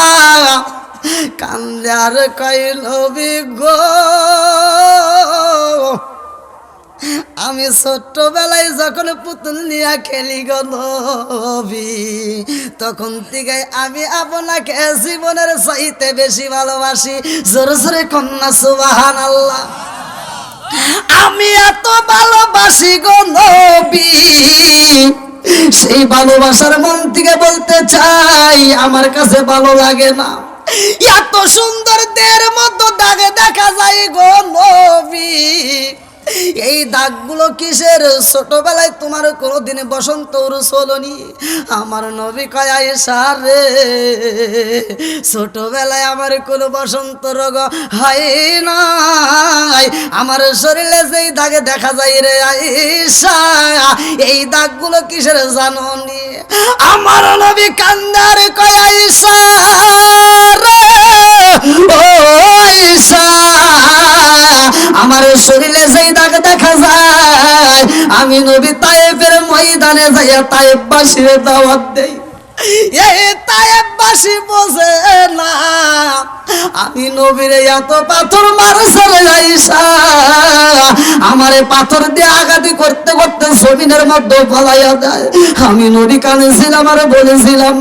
কান্দে আর কয়, নবী গো, আমি ছোট্টবেলায় যখন পুতুল নিয়ে খেলি গো নবী, তখন থেকে আমি আপনাকে জীবনের চাইতে বেশি ভালোবাসি। জোরে জোরে কন্যা সুবহানাল্লাহ। আমি এত ভালোবাসি গো নবী, সেই ভালোবাসার মন থেকে বলতে চাই, আমার কাছে ভালো লাগে না। এত সুন্দর দেহের মধ্যে দাগে দেখা যায় গো নবী, এই দাগগুলো কিসের? ছোটবেলায় তোমার কোনোদিন বসন্ত উড়ছলনি? আমার নবী কয়, আয়েশা রে, ছোটবেলায় আমার কোনো বসন্ত রোগ হয় নাই, আমার শরীরে যেই দাগে দেখা যায় রে আয়েশা, এই দাগগুলো কিসের জানোনি? আমার নবী কান্দার কয়, আয়েশা রে, ও আয়েশা, আমার শরীরে যেই দাগ দেখা যায়, আমি নবী তায়েফের ময়দানে যাইয়া তায়েফবাসীর দাওয়াত দেই। এই তায়েববাসী বোঝে না আমি নবীরে এত পাথর মারছে রে আয়েশা, আমারে পাথর দিয়ে আঘাতি করতে করতে জমিনের মধ্যে ফলাইয়া দেয়। আমি নবী কানেছিলাম আর বলেছিলাম,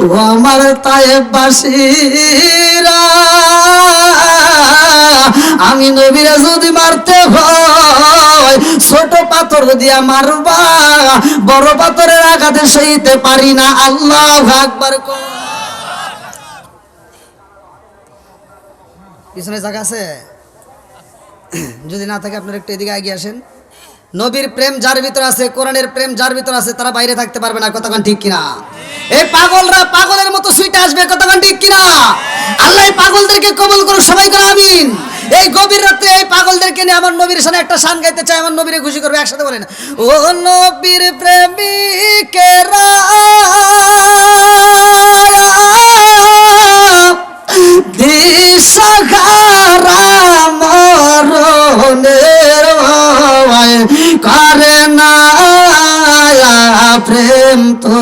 ও আমার তায়েববাসীরা, আমি নবীরে যদি মারতে হয় ছোট পাথর দিয়া মারবা, বড় পাথরের আঘাতে সইতে পারি না। আল্লাহু আকবার। পিছনে জায়গা আছে? যদি না থাকে আপনারা একটু এদিকে এগিয়ে আসেন। নবীর প্রেম যার ভিতর আছে, কোরআনের প্রেম যার ভিতর আছে, তারা বাইরে থাকতে পারবে না। কতক্ষণ ঠিক কিনা? এই পাগলরা পাগলের মতো সুইটে আসবে। কতক্ষণ ঠিক কিনা? আল্লাহ এই পাগলদেরকে কবুল করুন, সবাই করে আমিন। এই গভীর রাতে এই পাগলদেরকে নিয়ে আমার নবীর সামনে একটা শান গাইতে চাই, আমার নবীরে খুশি করবে। একসাথে বলেন, ও নবীর প্রেমিকেরা দিশাহারা মরণের করে না প্রেম তো,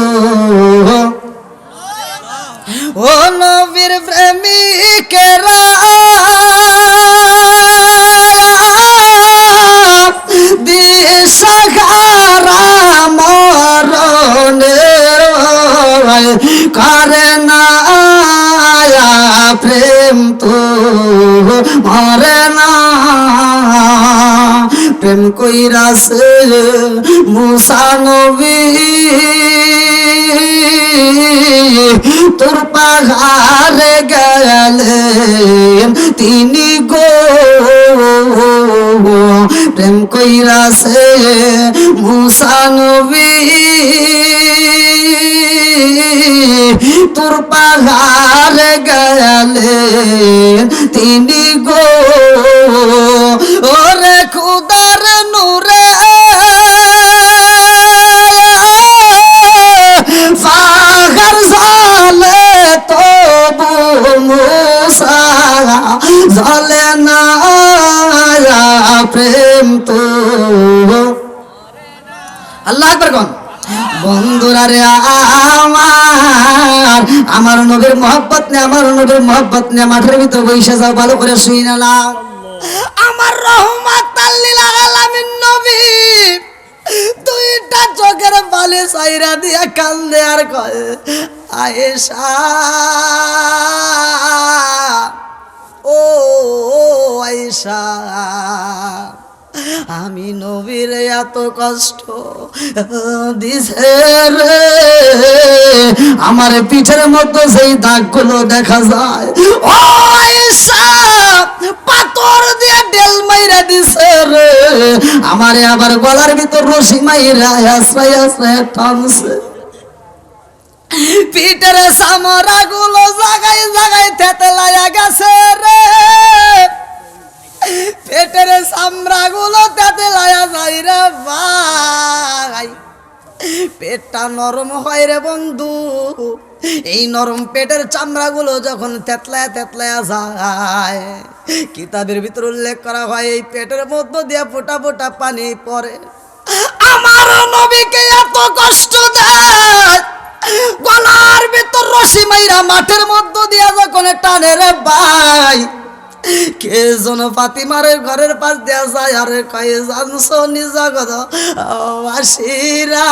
ও নবীর প্রেমিকেরা দিশাহারা মরণের করে না প্রেম তো মরে না। প্রেম কইরাছে মুসা নবী তোর পাহাড়ে গেলেন তিনি গো, প্রেম কইরাছে মুসা নবী তোর পাহাড়ে গেলেন তিনি গো, ওরে খুদার নূরে পাহাড় জ্বলে তবু মুসা জ্বলে না প্রেম তো। আল্লাহ আকবার কোন বন্ধুরা রে, আমার নবীর মহব্বত নে, আমার নবীর মহব্বত নে মাঠের ভিতর বইসা যাও, ভালো করে শুই নাও। আমার রহমাতাল লিল আলামিন নবী দুইটা চোখের বালি সাইরা দিয়া কান্দে আর কয়, আয়েশা ও আয়েশা, আমি নবীর এত কষ্ট দিছে রে, আমার পিঠের মধ্যে সেই দাগগুলো দেখা যায়। ও আয়েশা পাথর দিয়ে ডেল মাইরা দিছে রে, আমারে আবার গলার ভিতর রশি মাইরা আশ্রয় আশ্রয় টানছে। পিঠের সামরা গুলো জাগায় জাগায় থেতলায়া গেছে রে, পেটের চামড়া গুলো তাতে লায়া যায় রে ভাই। পেটটা নরম হয় রে বন্ধু, এই নরম পেটের চামড়া গুলো যখন তেতলায়া তেতলায়া যায়, কিতাবের ভিতর উল্লেখ করা হয় এই পেটের মধ্য দিয়ে ফোঁটা ফোঁটা পানি পড়ে। আমার নবীকে এত কষ্ট দেয়, গলার ভিতর রশি মাইরা মাঠের মধ্য দিয়ে যখন টানে রে ভাই, কে যেন ফাতিমার ঘরের পাশ দিয়া যায় আর কয়ে জানছো নিজা কথা আসিরা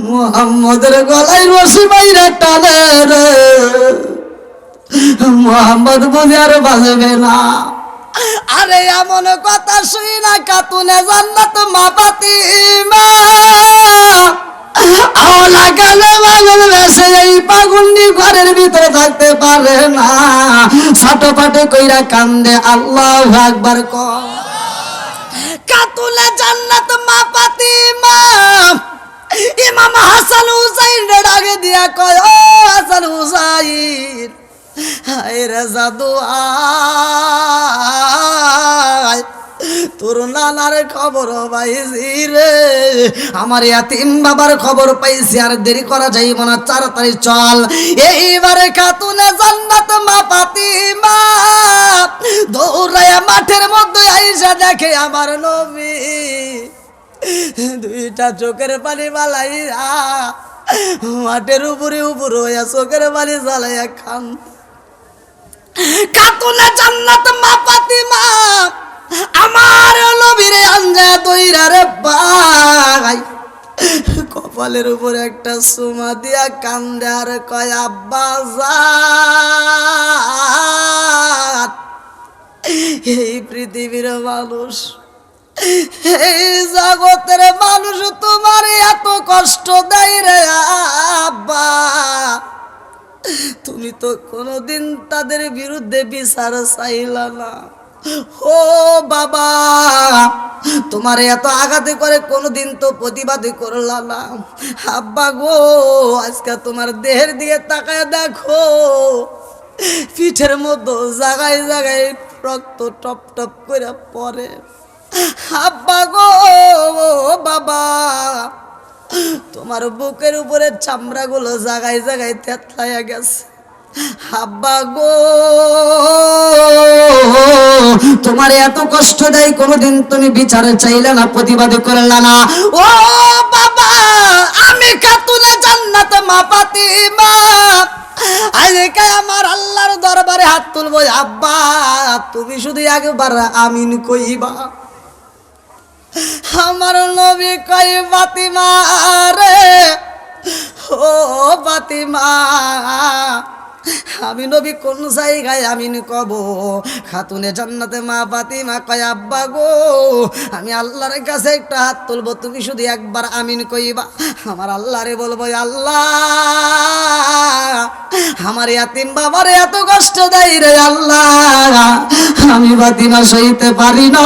মুহাম্মদের গলায় রশি মাইরা টানে রে, মুহাম্মদ বুঝে আর বাজবে না। আরে এমন কথা শুই না কাতুনে জান্নাত মা ফাতিমা আওলা গেলে পাগল বেশে এই পাগলনি ঘরের ভিতরে থাকতে পারে না, ছটপটে কইরা কান্দে। আল্লাহু আকবার কও। কাতুলে জান্নাত মা ফাতিমা ইমাম হাসান হুসাইন ডাকে দিয়া কয়, ও হাসান হুসাইন, হায় রে জাদু আয়, তোর নানার খবর পাইছি রে, আমার ইয়াতিম বাবার খবর পাইছি, আর দেরি করা যাইব না, তাড়াতাড়ি চল। এইবারে খাতুনে জান্নাত মা ফাতিমা দৌড়ায়া মাঠের মধ্যে আইসা দেখে আমার নবী দুইটা চোখের পানি বালাইয়া মাঠের উপরে উপরে হইয়া চোখের বালি জ্বালাইয়া খান খাতুনে জান্নাত মা ফাতিমা আমার নবীর আঞ্জা দইরা রে ভাই কপালের উপরে একটা সুমা দিয়া কান্দে আর কয় আব্বা জান এই পৃথিবীর মানুষ এই জগতের মানুষ তোমার এত কষ্ট দেয় রে আব্বা তুমি তো কোনোদিন তাদের বিরুদ্ধে বিচার চাইলা না ও বাবা তোমার এত আঘাতে করে কোনোদিন তো প্রতিবাদ করলা না আব্বা গো আজকে তোমার দেহের দিকে তাকায় দেখো পিঠের মধ্যে জায়গায় জায়গায় রক্ত টপ টপ করে পড়ে আব্বা গো বাবা তোমার বুকের উপরে চামড়াগুলো জায়গায় জায়গায় থেতলাইয়া গেছে আব্বা গো তোমার এত কষ্ট দেয় কোনোদিন তুমি বিচারে চাইলে না প্রতিবাদ করলে না ও বাবা আমি খাতুনে জান্নাত মা ফাতিমা আজকে আমার আল্লাহর দরবারে হাত তুলবো আব্বা তুমি শুধু একবার আমিন কইবা আমার নবী কই ফাতিমা রে ও ফাতিমা আমি নবী কোন জায়গায় আমিন কব খাতুনে জান্নাতে মা ফাতিমা কয় আব্বা গো আমি আল্লাহর কাছে একটা হাত তুলবো তুমি শুধু একবার আমিন কইবা আমার আল্লাহরে বলবো আল্লাহ আমার ইয়াতিম বাবারে এত কষ্ট দেয় রে আল্লাহ আমি ফাতিমা সইতে পারি না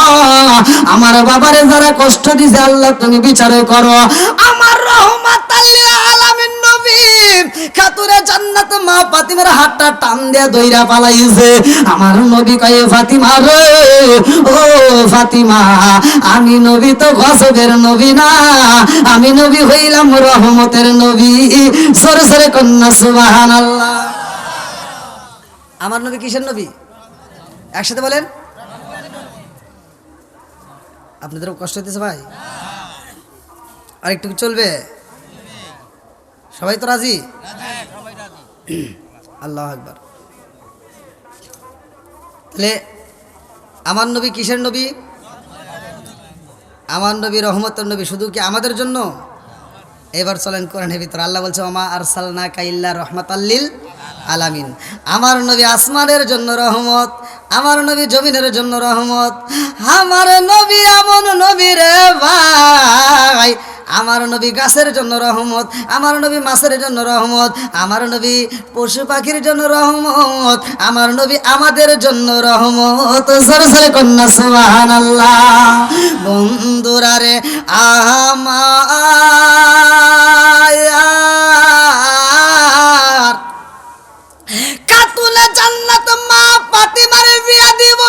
আমার বাবারে যারা কষ্ট দিছে আল্লাহ তুমি বিচার করো আমার রহমাতাল লিল আলামিন নবী খাতুনে জান্নাত মা ফাতিমার হাতটা টান দিয়া দইরা পালাইছে আমার নবী কয় ফাতিমা রে ও ফাতিমা আমি নবী তো গজবের নবী না আমি নবী হইলাম রহমতের নবী সরে সরে কন্যা সুবহানাল্লাহ আমার নবী কিসের নবী একসাথে বলেন আপনাদের কষ্ট হইতেছে ভাই আরেকটু চলবে সবাই তো রাজি আল্লাহু আকবার তাহলে আমার নবী কিসের নবী আমার নবী রহমতের নবী শুধু কি আমাদের জন্য এবার চলেন কোরআনের ভিতর আল্লাহ বলছে ওমা আরসালনাকা ইল্লা রাহমাতাল লিল আলামিন আমার নবী আসমানের জন্য রহমত আমার নবী জমিনের জন্য রহমত আমার নবী এমন নবী রে ভাই আমার নবী গাছের জন্য রহমত আমার নবী মাছের জন্য রহমত আমার নবী পশু পাখির জন্য রহমত আমার নবী আমাদের জন্য রহমত সরে সরে কন্যা সুবহানাল্লাহ বন্ধুরা রে আমার খাতুনে জান্নাত মা ফাতিমার বিয়া দিব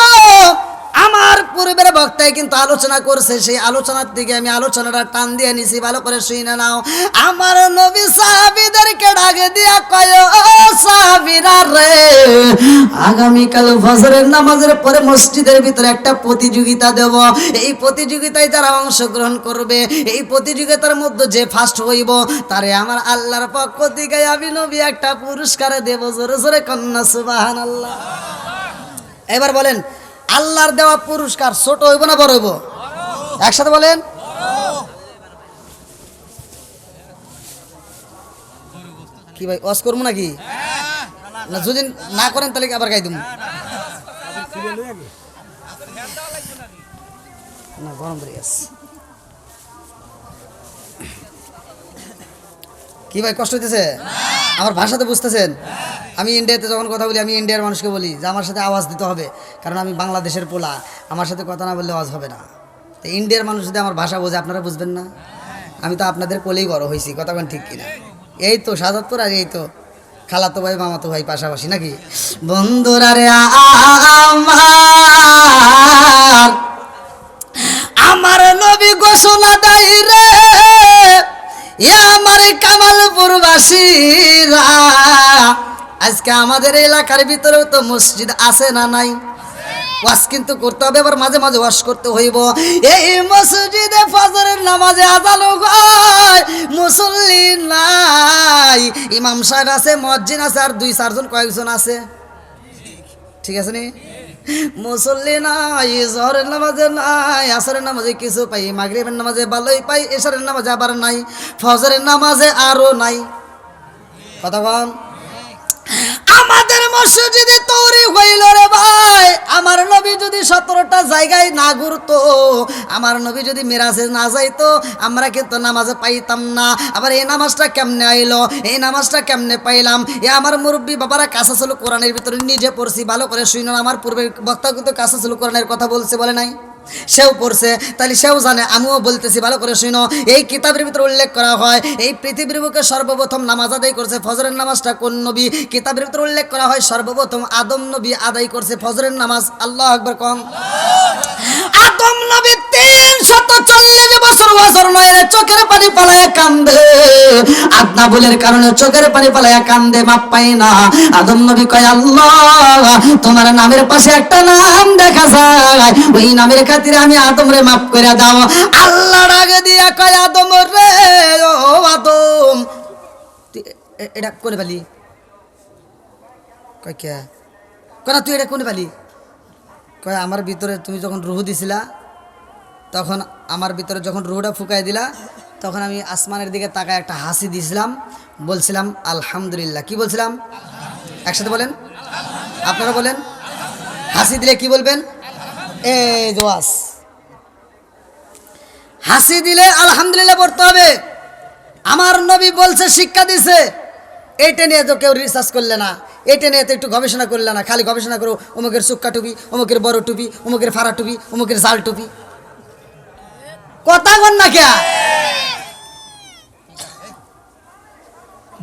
আমার পূর্বের বক্তায় কিন্তু আলোচনা করছে সেই আলোচনার দিকে আমি আলোচনাটা টান দিয়ে নিছি ভালো করে শুনে নাও আমার নবী সাহাবীদেরকে ডাকে দিয়া কয় ও সাহাবীরা রে আগামীকাল ফজরের নামাজের পরে মসজিদের ভিতরে একটা প্রতিযোগিতা দেব এই প্রতিযোগিতায় যারা অংশগ্রহণ করবে এই প্রতিযোগিতার মধ্যে যে ফার্স্ট হইব তারে আমার আল্লাহর পক্ষ থেকে আমি নবী একটা পুরস্কার দেব জোরে জোরে কন্যা সুবহানাল্লাহ এবার বলেন আল্লাহর দেওয়া পুরস্কার ছোট হইব না বড় হইব একসাথে বলেন কি ভাই ওয়াজ করবো নাকি না যদি না করেন তাহলে আবার গাই দেবো না গরম ধরে গেছে কি ভাই কষ্ট হইতেছে আমার ভাষাতে বুঝতেছেন আমি ইন্ডিয়াতে যখন কথা বলি আমি ইন্ডিয়ার মানুষকে বলি যে আমার সাথে আওয়াজ দিতে হবে কারণ আমি বাংলাদেশের পোলা আমার সাথে কথা না বললে আওয়াজ হবে না তো ইন্ডিয়ার মানুষ যদি আমার ভাষা বোঝে আপনারা বুঝবেন না আমি তো আপনাদের কোলেই বড় হয়েছি কথা বলেন ঠিক কিনা এই তো ৭৭ আর এই তো খালাতো ভাই মামাতো ভাই পাশাপাশি নাকি বন্ধুরা রে আমার নবী ঘোষণা দেয় রে আমার কামালপুরবাসীরা আজকে আমাদের এলাকার ভিতরেও তো মসজিদ আছে না নাই ওয়াজ কিন্তু করতে হবে আবার মাঝে মাঝে ওয়াজ করতে হইব এই মসজিদে ফজরের নামাজে আযান হয় মুসল্লি নাই, ইমাম সাহেব আছে, মুয়াজ্জিন আছে, আর 2-4 জন কয়েকজন আছে, ঠিক আছে নি? মুসল্লি নাই, জোহরের নামাজে নাই, আসরের নামাজে কিছু পাই, মাগরিবের নামাজে ভালোই পাই, এশারের নামাজে আবার নাই, ফজরের নামাজে আরো নাই। কথা বল। আমাদের মসজিদে তৈরি হইল রে ভাই, আমার নবী যদি 17টা জায়গায় না ঘুরতো, আমার নবী যদি মিরাজে না যাইতো, আমরা কিন্তু নামাজে পাইতাম না। আবার এই নামাজটা কেমনে আইলো, এই নামাজটা কেমনে পাইলাম? এ আমার মুরব্বী বাবারা কাসাসুল কোরআনের ভিতরে নিজে পড়ছি, ভালো করে শুনুন। আমার পূর্বের বক্তা কিন্তু কাসাসুল কোরআনের কথা বলছে, বলে নাই? সেও পড়ছে, তাহলে সেও জানে, আমিও বলতেছি, ভালো করে শুনো। এই কিতাবের ভিতরে উল্লেখ করা হয়, এই পৃথিবীর বুকে সর্বপ্রথম নামাজ আদায় করছে ফজরের নামাজটা কোন নবী? কিতাবের ভিতরে উল্লেখ করা হয় সর্বপ্রথম আদম নবী আদায় করছে ফজরের নামাজ। আল্লাহু আকবার কম। আদম নবী 340 বছর ওয়াজর নয়, চোখের পানি পালায়া কান্দে, আদনা বলের কারণে চোখের পানি পালায়া কান্দে, মাপ পাই না। আদম নবী কয়, আল্লাহ তোমার নামের পাশে একটা নাম দেখা যায়, ওই নামের খাতিরে আমি আদম রে মাফ করে দাও। আল্লাহ ডাকে দিয়া কয়, আদম রে, ও আদম, এটা কোনে পালি? কয় কে? কয় না, তুই এটা কোনে পালি? কয় আমার ভিতরে তুমি যখন রুহ দিছিলা, তখন আমার ভিতরে যখন রুহটা ফুকাই দিলা, তখন আমি আসমানের দিকে তাকায় একটা হাসি দিয়েছিলাম, বলছিলাম আলহামদুলিল্লাহ। কি বলছিলাম? একসাথে বলেন, আপনারা বলেন। হাসি দিলে কি বলবেন? এই জোয়াস, হাসি দিলে আলহামদুলিল্লাহ পড়তে হবে। আমার নবী বলছে, শিক্ষা দিছে। এইটা নিয়ে তো কেউ রিসার্চ করলে না, এটা নিয়ে তো একটু গবেষণা করলে না, খালি গবেষণা করো অমুকের চুক্কা টুপি, অমুকের বড় টুপি, অমুকের ফাড়া টুপি, অমুকের জাল টুপি। কথা বল না কে?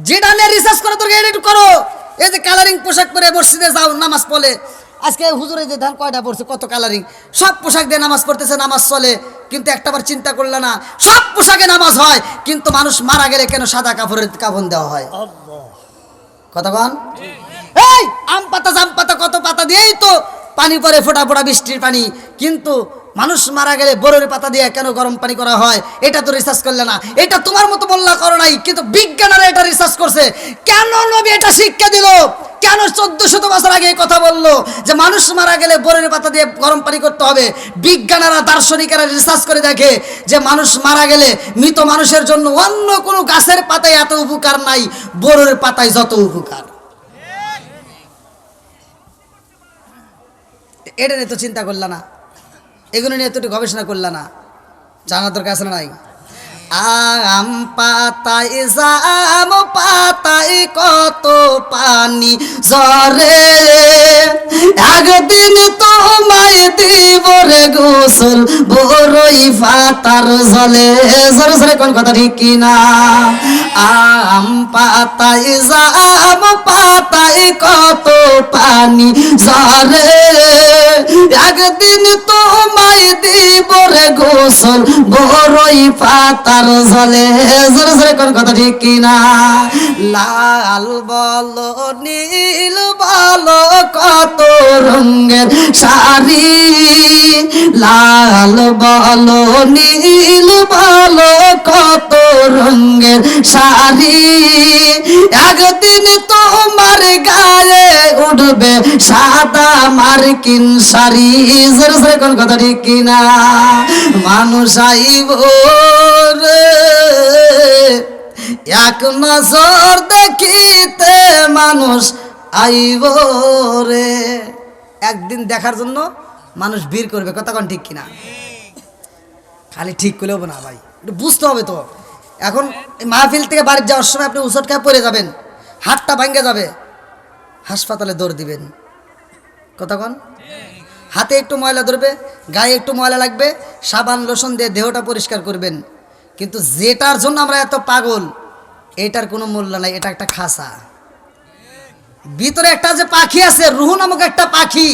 যেটা নিয়ে রিসার্চ করো তোর এটা একটু করো। এই যে কালারিং পোশাক পরে মসজিদে যাও, নামাজ পড়ে, আজকে হুজুরে যে ধান কয়টা পড়ছে, কত কালারিং, সব পোশাক দিয়ে নামাজ পড়তেছে, নামাজ চলে, কিন্তু একটাবার চিন্তা করলে না, সব পোশাকে নামাজ হয়, কিন্তু মানুষ মারা গেলে কেন সাদা কাপড়ের কাফন দেওয়া হয়? কথা বল। এই আম পাতা জাম পাতা কত পাতা দিয়েই তো পানি পরে, ফোটা ফোটা বৃষ্টির পানি, কিন্তু মানুষ মারা গেলে বরের পাতা দিয়ে কেন গরম পানি করা হয়? এটা তো রিসার্চ করলে না। এটা তোমার মতো মোল্লা করো নাই, কিন্তু বিজ্ঞানীরা এটা রিসার্চ করছে। কেন নবী এটা শিক্ষা দিল? কেন 1400 বছর আগে এই কথা বললো যে মানুষ মারা গেলে বরের পাতা দিয়ে গরম পানি করতে হবে? বিজ্ঞানীরা, দার্শনিকেরা রিসার্চ করে দেখে যে মানুষ মারা গেলে মৃত মানুষের জন্য অন্য কোনো গাছের পাতায় এত উপকার নাই, বরের পাতায় যত উপকার। এটা নিয়ে তো চিন্তা করলা না, এগুলো নিয়ে তো একটু গবেষণা করলা না, জানা তোর কাছে নাই? আম পাতায় জাম পাতায় কত পানি ঝরে, একদিন তোমায় দিব রে গোসল বড়ই পাতার জলে। জোরে জোরে কোন কথা ঠিক কিনা? আম পাতায় জাম পাতায় কত পানি ঝরে, একদিন তোমায় দিব রে গোসল বড়ই পাতার জলে। জোরে জোরে কোন কথা ঠিক কিনা? লাল বলো নীল বলো কত রঙের শাড়ি, লাল বলো নীল বলো কত রঙের শাড়ি, একদিন তোমার গায়ে উঠবে সাদা মার্কিন শাড়ি। জোরে জোরে কোন কথা ঠিক কিনা? মানুষ আইব রে এক নজর দেখিতে, মানুষ আইব রে, একদিন দেখার জন্য মানুষ ভিড় করবে। কথা কোন ঠিক কিনা? খালি ঠিক করলেও না ভাই, একটু বুঝতে হবে তো। এখন মাহফিল থেকে বাড়ি যাওয়ার সময় আপনি উচট খায় পড়ে যাবেন, হাতটা ভাঙ্গে যাবে, হাসপাতালে দৌড় দিবেন। কথা কোন? হাতে একটু ময়লা ধরবে, গায়ে একটু ময়লা লাগবে, সাবান লোশন দিয়ে দেহটা পরিষ্কার করবেন। কিন্তু যেটার জন্য আমরা এত পাগল, এটার কোনো মূল্য নাই। এটা একটা খাসা, ভিতরে একটা যে পাখি আছে, রুহু নামক একটা পাখি,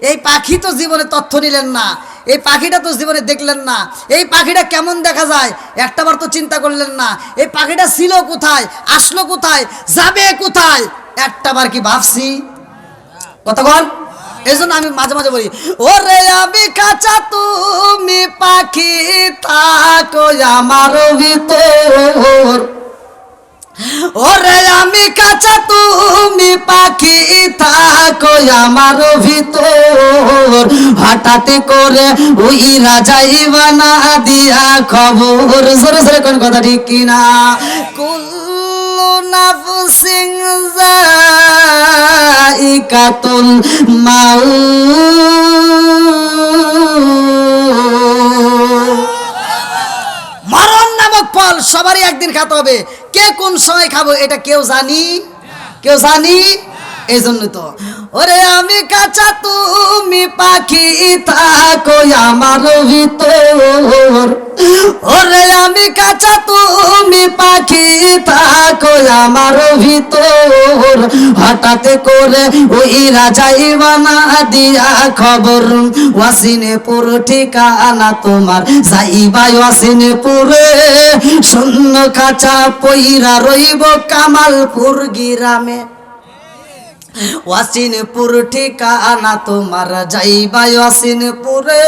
এই পাখি তো জীবনে তথ্য নিলেন না, এই পাখিটা তো জীবনে দেখলেন না। এই পাখিটা কেমন দেখা যায় একটাবার তো চিন্তা করলেন না। এই পাখিটা ছিল কোথায়, আসলো কোথায়, যাবে কোথায়, একটাবার কি ভাবছি? কথা বল। এই জন্য আমি মাঝে মাঝে বলি, ওরে আমি কাঁচা তুমি পাখি তা থাকো আমার ভিতর, ওরে আমি কাঁচা তুমি পাখি থাকো আমার ভিতর, হঠাৎ করে উইরা যাইবা না দিয়া খবর। জোরে জোরে কোন কথা ঠিক কিনা? কুল্লু নাফসিন যায়িকাতুল মাউত, মরণ নামক ফল সবারই একদিন খেতে হবে। কে কোন সময় খাবো এটা কেউ জানি? কেউ জানি? এই জন্য তো ওরে আমি কাঁচা তুমি পাখি থাকো আমার ভিতর, ওরে আমি কাঁচা তুমি পাখি থাকো আমার ভিতর, হঠাৎ করে উইরা যাইবা না দিয়া খবর। ওয়াসিনেপুর ঠিকানা তোমার, যাইবা ওয়াসিনেপুরে, শূন্য কাঁচা পইরা রইব কামালপুর গ্রামে। ওয়াসিনপুর ঠিকানা তোমার, যাইবা ওয়াসিনপুরে,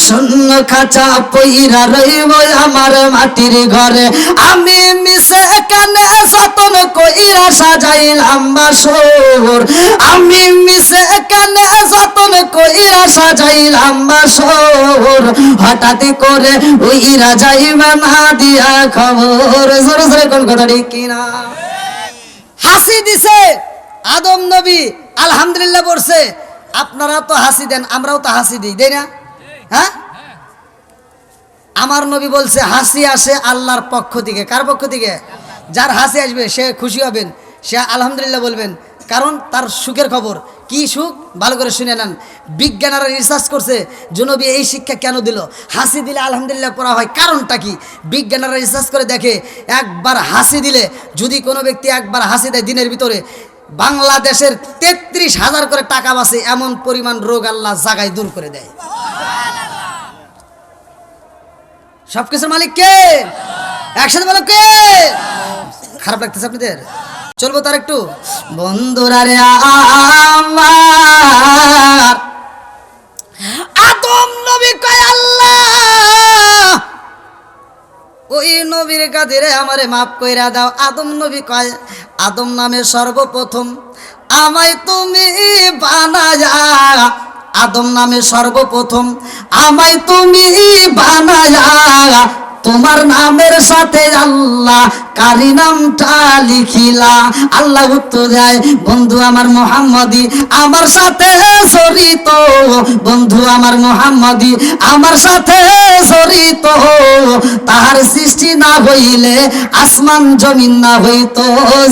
শূন্য খাঁচা পইরা রইব আমার মাটির ঘরে। আমি মিশে কানে যতন কইরা সাজাইলাম বাসর, আমি মিশে কানে যতন কইরা সাজাইলাম বাসর, হঠাৎ করে উইরা যাইবা না দিয়া খবর। জোরে জোরে কোন কথা ঠিক কিনা? হাসি দিছে আদম নবী, আলহামদুলিল্লাহ বলছে। আপনারা তো হাসি দেন, আমরাও তো হাসি দিই, দেই না? হ্যাঁ, আমার নবী বলছে হাসি আসে আল্লাহর পক্ষ থেকে। কার পক্ষ থেকে? যার হাসি আসবে সে খুশি হবেন, সে আলহামদুলিল্লাহ বলবেন, কারণ তার সুখের খবর। কি সুখ? ভালো করে শুনে নেন। বিজ্ঞানীরা রিসার্চ করছে যে নবী এই শিক্ষা কেন দিল, হাসি দিলে আলহামদুলিল্লাহ পড়া হয়, কারণটা কি? বিজ্ঞানীরা রিসার্চ করে দেখে একবার হাসি দিলে, যদি কোনো ব্যক্তি একবার হাসি দেয় দিনের ভিতরে, বাংলাদেশের 33,000 করে টাকা বাঁচে, এমন পরিমাণ রোগ আল্লাহ জায়গায় দূর করে দেয়। সবকিছুর মালিক কে? একসাথে বলো কে? খারাপ লাগতেছে আপনাদের? চলবো তার একটু। বন্ধুরা রে আমার, আদম নবী কয় আল্লাহ ওই নবীর কাদিরে আমারে মাফ কইরা দাও। আদম নবী কয়, আদম নামে সর্বপ্রথম আমায় তুমি বানায়া, আদম নামে সর্বপ্রথম আমায় তুমি বানায়া, তোমার নামের সাথে আল্লাহ কারি নামটা লিখিলা। আল্লাহ উত্তর দেয়, বন্ধু আমার মুহাম্মদি আমার সাথে জড়িত, বন্ধু আমার মুহাম্মদি আমার সাথে জড়িত, তাহার সৃষ্টি না হইলে আসমান জমিন না হইতো।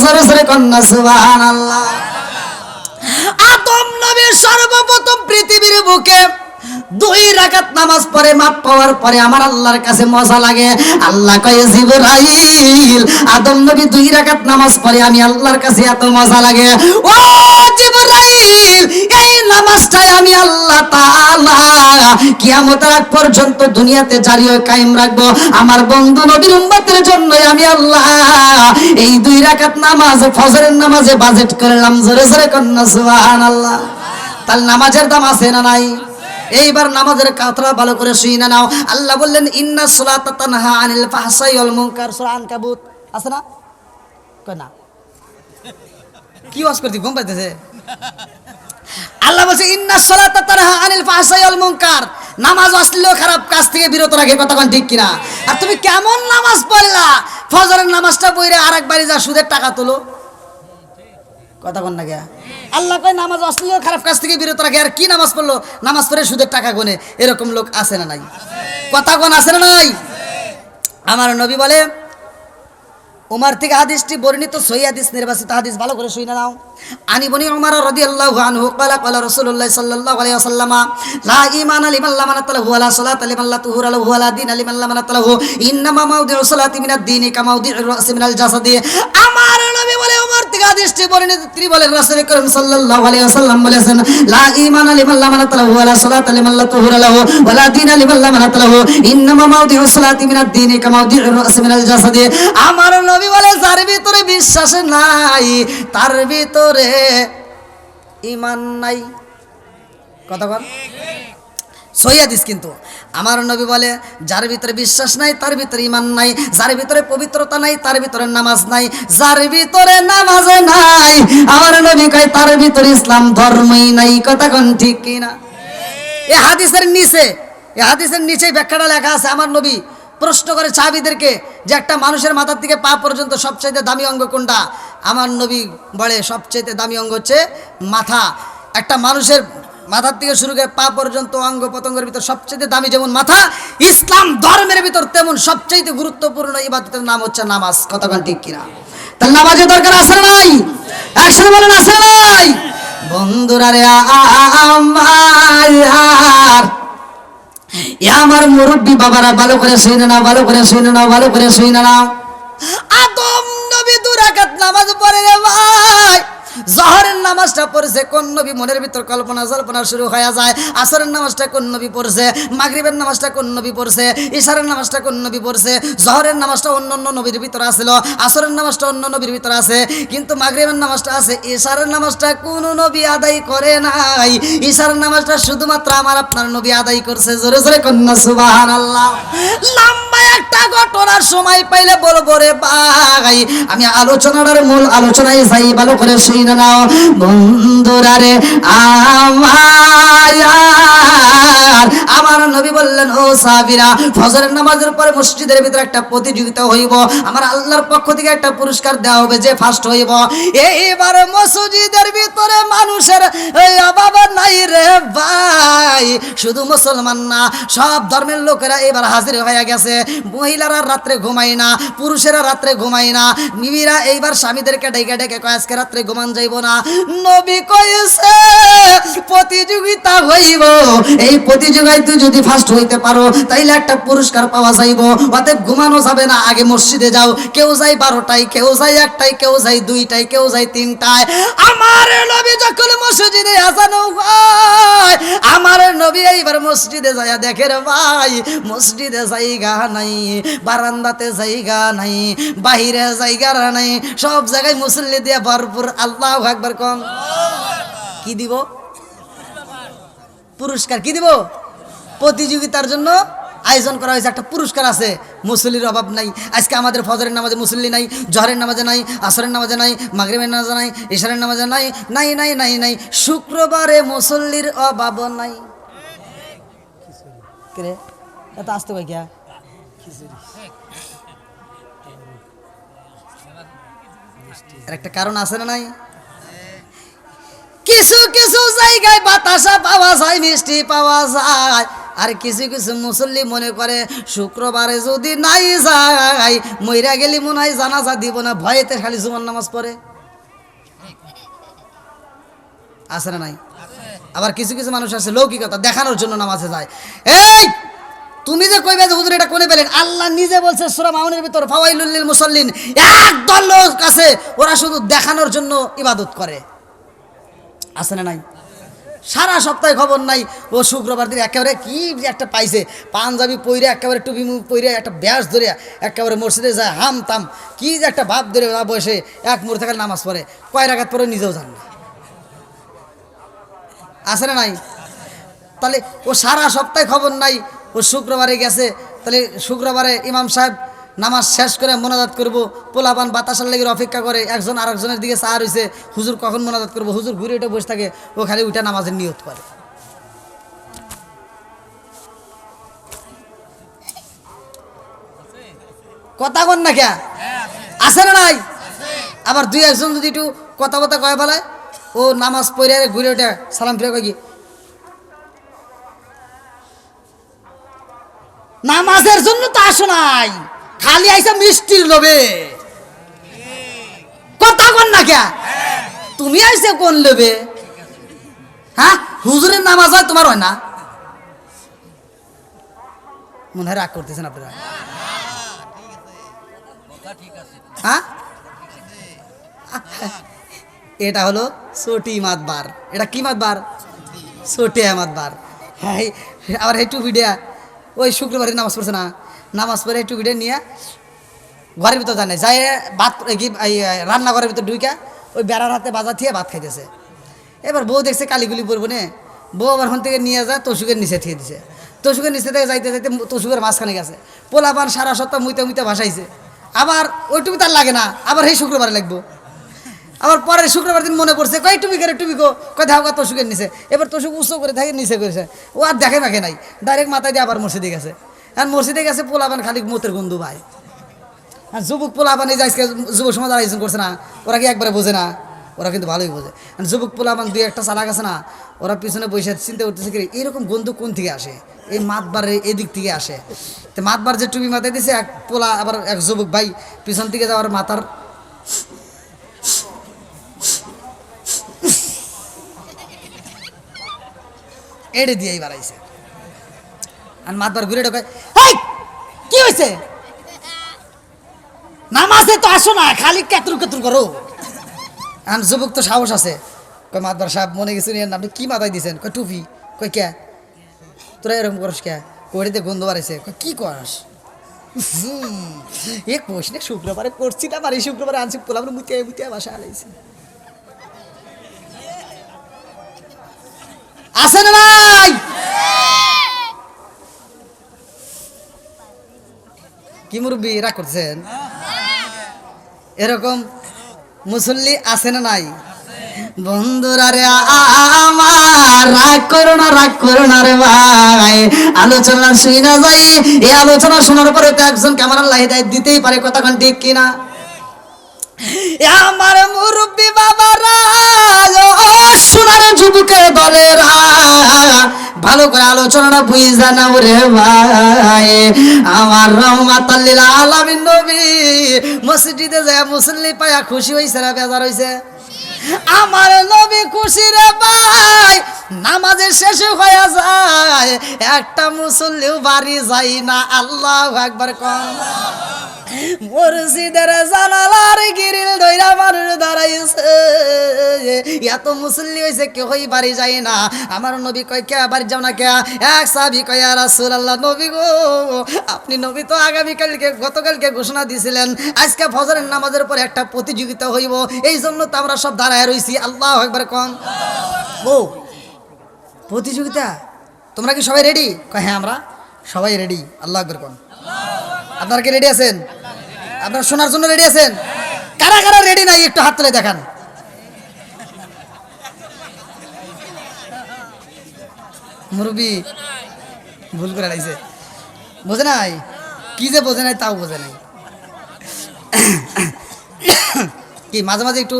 জোরে জোরে কন্যা সুবহানাল্লাহ। আদম নবী সর্বপ্রথম পৃথিবীর বুকে 2 রাকাত নামাজ পড়ে, মাপ পাওয়ার পরে আমার আল্লাহর কাছে মজা লাগে। আল্লাহ কয় জিবরাইল, আদম নবী 2 রাকাত নামাজ পড়ে, আমি আল্লাহর কাছে এত মজা লাগে। ও জিবরাইল, এই নামাজটাই আমি আল্লাহ তাআলা কিয়ামতের আগ পর্যন্ত দুনিয়াতে জারি ও কায়েম রাখবো। আমার বন্ধু নবীর উম্মতের জন্য আমি আল্লাহ এই 2 রাকাত নামাজ ফজরের নামাজে বাজেট করলাম। জোরে জোরে কন্যা সুবহানাল্লাহ। তাহলে নামাজের দাম আছে না নাই? এইবার নামাজের কথা ভালো করে শুই না নাও। আল্লাহ বললেন ইন্নাস সালাতা তানহা আনিল ফাহশাই ওয়াল মুনকার, সূরা আনকাবুত আছে না? কই না? কি ওয়াজ করতে ঘুম পাইতেছে? আল্লাহ বলছে ইন্নাস সালাতা তানহা আনিল ফাহশাই ওয়াল মুনকার, নামাজ অশ্লীল খারাপ কাজ থেকে বিরত রাখে। কথা কোন ঠিক কিনা? আর তুমি কেমন নামাজ পড়লা? ফজরের নামাজটা পড়ে আরেকবারই যা সুদের টাকা তোলো। কথা কোন না কে? আল্লাহ কয় নামাজ অশ্লীল খারাপ কাজ থেকে বিরত রাখে। আর কি নামাজ পড়লো? নামাজ পড়ে সুদের টাকা গোনে। এরকম লোক আছে না নাই? কথা কোন আছে না নাই? আমার নবী বলে, উমর থেকে হাদিসটি বর্ণিত, সহিহ হাদিস, নির্বাচিত হাদিস, ভালো করে শুনে নাও। আনি বনি উমর রাদিয়াল্লাহু আনহু ক্বালা ক্বালা রাসূলুল্লাহ সাল্লাল্লাহু আলাইহি ওয়াসাল্লাম লা ঈমানা লিমান লা মানাত লাহু ওয়া লা সালাতা লিমান লা তুহুরা লাহু ওয়া লা দীনা লিমান লা মানাত লাহু, ইন্নামা মাউদিউ সালাতি মিনাদ দীনি কা মাউদিউর রাসি মিনাল জাসাদি। আমার নবী বলে, উমর থেকে হাদিসটি বর্ণিত, তিনি বলেন রাসূল করিম সাল্লাল্লাহু আলাইহি ওয়াসাল্লাম বলেছেন, লা ঈমানা লিমান লা মানাত লাহু ওয়া লা সালাতা লিমান লা তুহুরা লাহু ওয়া লা দীনা লিমান লা মানাত লাহু, ইন্নামা মাউদিউ সালাতি মিনাদ দীনি কা মাউদিউর রাসি মিনাল জাসাদি। আমার নবী বলে, যার ভিতরে বিশ্বাস নাই তার ভিতরে ঈমান নাই। কথা বল। সহিহ হাদিস। কিন্তু আমার নবী বলে, যার ভিতরে বিশ্বাস নাই তার ভিতরে ঈমান নাই, যার ভিতরে পবিত্রতা নাই তার ভিতরে নামাজ নাই, যার ভিতরে নামাজ নাই আমার নবী কয় তার ভিতরে ইসলাম ধর্মই নাই। কথা কোন ঠিক কিনা? এই হাদিসের নিচে ব্যাখ্যাটা লেখা আছে। আমার নবী প্রশ্ন করে সাহাবীদেরকে যে একটা মানুষের মাথার থেকে পা পর্যন্ত সবচাইতে দামি অঙ্গ কোনটা? আমার নবী বলে সবচাইতে দামি অঙ্গ হচ্ছে মাথা। একটা মানুষের মাথার থেকে শুরু করে পা পর্যন্ত অঙ্গ প্রত্যঙ্গের ভিতর সবচেয়ে দামি যেমন মাথা, ইসলাম ধর্মের ভিতর তেমন সবচেয়ে গুরুত্বপূর্ণ ইবাদতের নাম হচ্ছে নামাজ। কতক্ষণ ঠিক কিনা? তাহলে নামাজের দরকার আছে না নাই? একসাথে বলেন আছে না নাই? বন্ধুরা রে আমার মুরব্বী বাবারা ভালো করে শুনে নাও, ভালো করে শুনে নাও, ভালো করে শুনে নাও। আদম নবী 2 রাকাত নামাজ পড়ে রে ভাই। জহরের নামাজটা পড়ছে কোন নবী? মনের ভিতর কল্পনা জল্পনা শুরু হয়ে যায়। আসরের নামাজটা কোন নবী পড়ছে? মাগরিবের নামাজটা কোন নবী পড়ছে? ইশারের নামাজটা কোন নবী পড়ছে? জহরের নামাজটা অন্য অন্য নবীর ভিতরে আসছিল, আসরের নামাজটা অন্য নবীর ভিতরে আছে, কিন্তু মাগরিবের নামাজটা আছে। ইশারের নামাজটা কোন নবী আদায় করে নাই, ইশারের নামাজটা শুধুমাত্র আমার আপনার নবী আদায় করছে। জোরে জোরে কন্যা সুবহানাল্লাহ। লম্বা একটা ঘটনার সময় পাইলে বলবো রে ভাই, আমি আলোচনার মূল আলোচনায় যাই, ভালো করে শুনে নাও বন্ধুরা রে আমার নবী বললেন, ও সাহাবীরা, ফজরের নামাজের পরে মসজিদের ভিতরে একটা প্রতিযোগিতা হইব, আমার আল্লাহর পক্ষ থেকে একটা পুরস্কার দেওয়া হবে, যে ফার্স্ট হইব। এইবার মসজিদের ভিতরে মানুষের অভাব নাই রে ভাই, শুধু মুসলমান না, সব ধর্মের লোকেরা এবার হাজির হয়ে গেছে। মহিলারা রাত্রে ঘুমায় না, পুরুষেরা রাত্রে ঘুমায় না, বিবিরা এইবার স্বামীদেরকে ডেকে ডেকে কয় আজকে রাত্রে ঘুমান যাইব না। নবী কইছে প্রতিযোগিতা হইব, এই প্রতিযোগিতায় তুই যদি ফার্স্ট হইতে পারো তাইলে একটা পুরস্কার পাওয়া যাইব, অতএব ঘুমানো যাবে না, আগে মসজিদে যাও। কেউ যায় 12টায়, কেউ যায় 1টায়, কেউ যায় 2টায়, কেউ যায় 3টায়। আমার নবী যখন মসজিদে আজান হয়, আমার নবী এইবার মসজিদে যায় দেখে রে ভাই, মসজিদে জায়গা নাই, বারান্দাতে জায়গা নাই, বাহিরে জায়গা নাই, সব জায়গায় মুসল্লি দিয়ে ভরপুর। আল্লাহু আকবার কোন। কি দিব? পুরস্কার। কি দিব? প্রতিযোগিতার জন্য আয়োজন করা হয়েছে, একটা পুরস্কার আছে। মুসল্লির অভাব নাই। আজকে আমাদের ফজরের নামাজে মুসল্লি নাই, জহরের নামাজে নাই, আসরের নামাজে নাই, মাগরিবের নামাজে নাই, ইশারের নামাজে নাই, নাই নাই নাই নাই, শুক্রবারে মুসল্লির অভাব নাই। কে এত আসতে কই কিয়া? একটা কারণ আছে না নাই? কিছু কিছু জায়গায় বাতাসা পাওয়া যায়, মিষ্টি পাওয়া যায়, আর কিছু কিছু মুসল্লি মনে করে শুক্রবারে যদি নাই যায় মইরা গেলি মনে হয় জানাজা দিব না, ভয়েতে খালি জুমার নামাজ পড়ে। আছে না নাই? আবার কিছু কিছু মানুষ আছে লৌকিকতা দেখানোর জন্য নামাজে যায়। এই তুমি যে কইবে যে হুজুর এটা কোনে পেলেন? আল্লাহ নিজে বলছে সূরা মাউনের ভিতর, ফাওয়াইলুল লিল মুসাল্লিন। একদল লোক আছে ওরা শুধু দেখানোর জন্য ইবাদত করে। আছে না নাই? সারা সপ্তাহে খবর নাই, ও শুক্রবার দিন একেবারে কি একটা পাইছে, পাঞ্জাবি পইরে একেবারে টুপি মুখ পইরে একটা ব্যাস ধরে একেবারে মসজিদে যায়, হাম তাম কি যে একটা ভাব ধরে বসে এক মুহূর্তে খালি নামাজ পড়ে, কয় রাকাত পরে নিজেও জান না। আছে না নাই? তাহলে ও সারা সপ্তাহে খবর নাই, ও শুক্রবারে গেছে, তাহলে শুক্রবারে ইমাম সাহেব নামাজ শেষ করে মোনাজাত করবো, পোলাপান বাতাসার লেগে অপেক্ষা করে, একজন আরেকজনের দিকে চা রয়েছে, হুজুর কখন মোনাজাত করবো, হুজুর ঘুরে উঠে বসে থাকে, ও খালি উঠে নামাজের নিয়ত করে। কথা কন না কে? আছে না নাই? আবার দুই একজন যদি একটু কথা কথা কয়ে ফেলায়, ও নামাজ পড়ে ঘুরে উঠে সালাম ফিরে কয় কি নামাজের জন্য তো আসো নাই, খালি আইসা মিষ্টির লোভে। কথা কন না কে? তুমি আইসে কোন লোভে? হ্যাঁ, হুজুরের নামাজ হয় তোমার হয় না? মনে হয় রাগ করতেছেন আপনারা? হ্যাঁ, এটা হলো ছোটি মাতবার। এটা কি মাতবার? ছোটে মাতবার। হ্যাঁ, আবার এই টুপিটা ওই শুক্রবারে নামাজ পড়ছে না, নামাজ পড়ে এই টুপিটা নিয়ে ঘরের ভিতর জানে যাই, ভাত কি রান্নাঘরের ভিতর ঢুইকা ওই বেড়ার হাতে বাজা থিয়ে ভাত খাইতেছে। এবার বউ দেখছে কালিগুলি পরবো নে, বউ আবার হন থেকে নিয়ে যায় তসুকের নিচে থিয়ে দিছে। তসুকের নিচে থেকে যাইতে যাইতে তসুকের মাঝখানে গেছে। পোলাপান সারা সপ্তাহ মুইতে মুইতে ভাসাইছে। আবার ওইটুকু তার লাগে না, আবার এই শুক্রবারে লাগবো। আবার পরের শুক্রবার দিন মনে পড়ছে, কয় টুপি করে টুপি গো, কয় ধাওয়া তসুকের নিচে। এবার তসুক উঁচু করে থাকে নিচে করেছে, ও আর দেখে মাখে নাই, ডাইরেক্ট মাথায় দিয়ে আবার মসজিদে গেছে। আর মসজিদে গেছে পোলাপান খালি মতের গন্ধু ভাই। আর যুবক পোলাপান এই যে আজকে যুব সমাজ আয়োজন করছে না, ওরা কি একবারে বোঝে না? ওরা কিন্তু ভালোই বোঝে। আর যুবক পোলাপান দুই একটা চালাক আছে না, ওরা পিছনে বসে চিন্তা করতেছে কি এরকম গন্ধ কোন থেকে আসে, এই মাতবারের এদিক থেকে আসে। তো মাতবার যে টুপি মাথায় দিছে, এক পোলা আবার এক যুবক ভাই পিছন থেকে যাওয়ার মাথার এড়ে দিয়েই বাড়াইছে। আর মাতবার ঘুরে ঢোকায়, কি হয়েছে? নামাজে তো আসো না, খালি কেতুর কেতুর করো। আর যুবক তো সাহস আছে, কয় মাতবার সাহেব মনে গেছে আপনি কি মাথায় দিয়েছেন? কয় টুপি। কয় কে তোরা এরকম করস কে? কড়িতে গন্ধ বাড়াইছে। কয় কি করস? এ কোষ না শুক্রবারে করছি না, আর এই শুক্রবারে আনছি পোলাম মুতিয়া মুতিয়া বাসা আলাইছে। আছে না ভাই? কি মুরব্বী রাগ করছেন? এরকম মুসল্লি আছে না নাই? বন্ধুরা রে আমার, রাগ করো না রে ভাই। আলোচনা শুই না যাই, এই আলোচনা শোনার পরে তো একজন কেমন আল্লাহ হিদায়াত দিতেই পারে, কথাখান ঠিক কিনা? আমার মুরব্বী বাবারা, সোনার যুবকের দলেরা, ভালো করে আলোচনাটা বুঝা না রে ভাই। আমার রহমাতাল লিল আলামিন নবী মসজিদে যায় মুসল্লি পায়া খুশি হইছে না বেজার হইছে? আমার নবী খুশি রে ভাই। নামাজের শেষে হয়ে যায়, একটা মুসল্লিও বাড়ি যায় না। আল্লাহু আকবার কোন। মসজিদের জানালার গ্রিল ধইরা মানুষ দাঁড়াইছে, এত মুসল্লি হইছে কেউই বাড়ি যায় না। আমার নবী কয় কে বাড়ি যাও না কে? এক সাহাবী কয় ইয়া রাসূলুল্লাহ, নবী গো আপনি নবী তো গতকালকে ঘোষণা দিয়েছিলেন আজকে ফজরের নামাজের পর একটা প্রতিযোগিতা হইব, এই জন্য তো আমরা সব দাঁড়ায় রইছি। আল্লাহু আকবার কোন। ও প্রতিযোগিতা, তোমরা কি সবাই রেডি? কয় হ্যাঁ আমরা সবাই রেডি। আল্লাহু আকবার কোন। আপনারা কি রেডি আছেন? আপনারা শোনার জন্য রেডি আছেন? কারা কারা রেডি নাই একটু হাত তুলে দেখান। মুরব্বী ভুল করে লাইছে, বোঝে নাই, কি যে বোঝে নাই তাও বোঝে নাই। কি মাঝে মাঝে একটু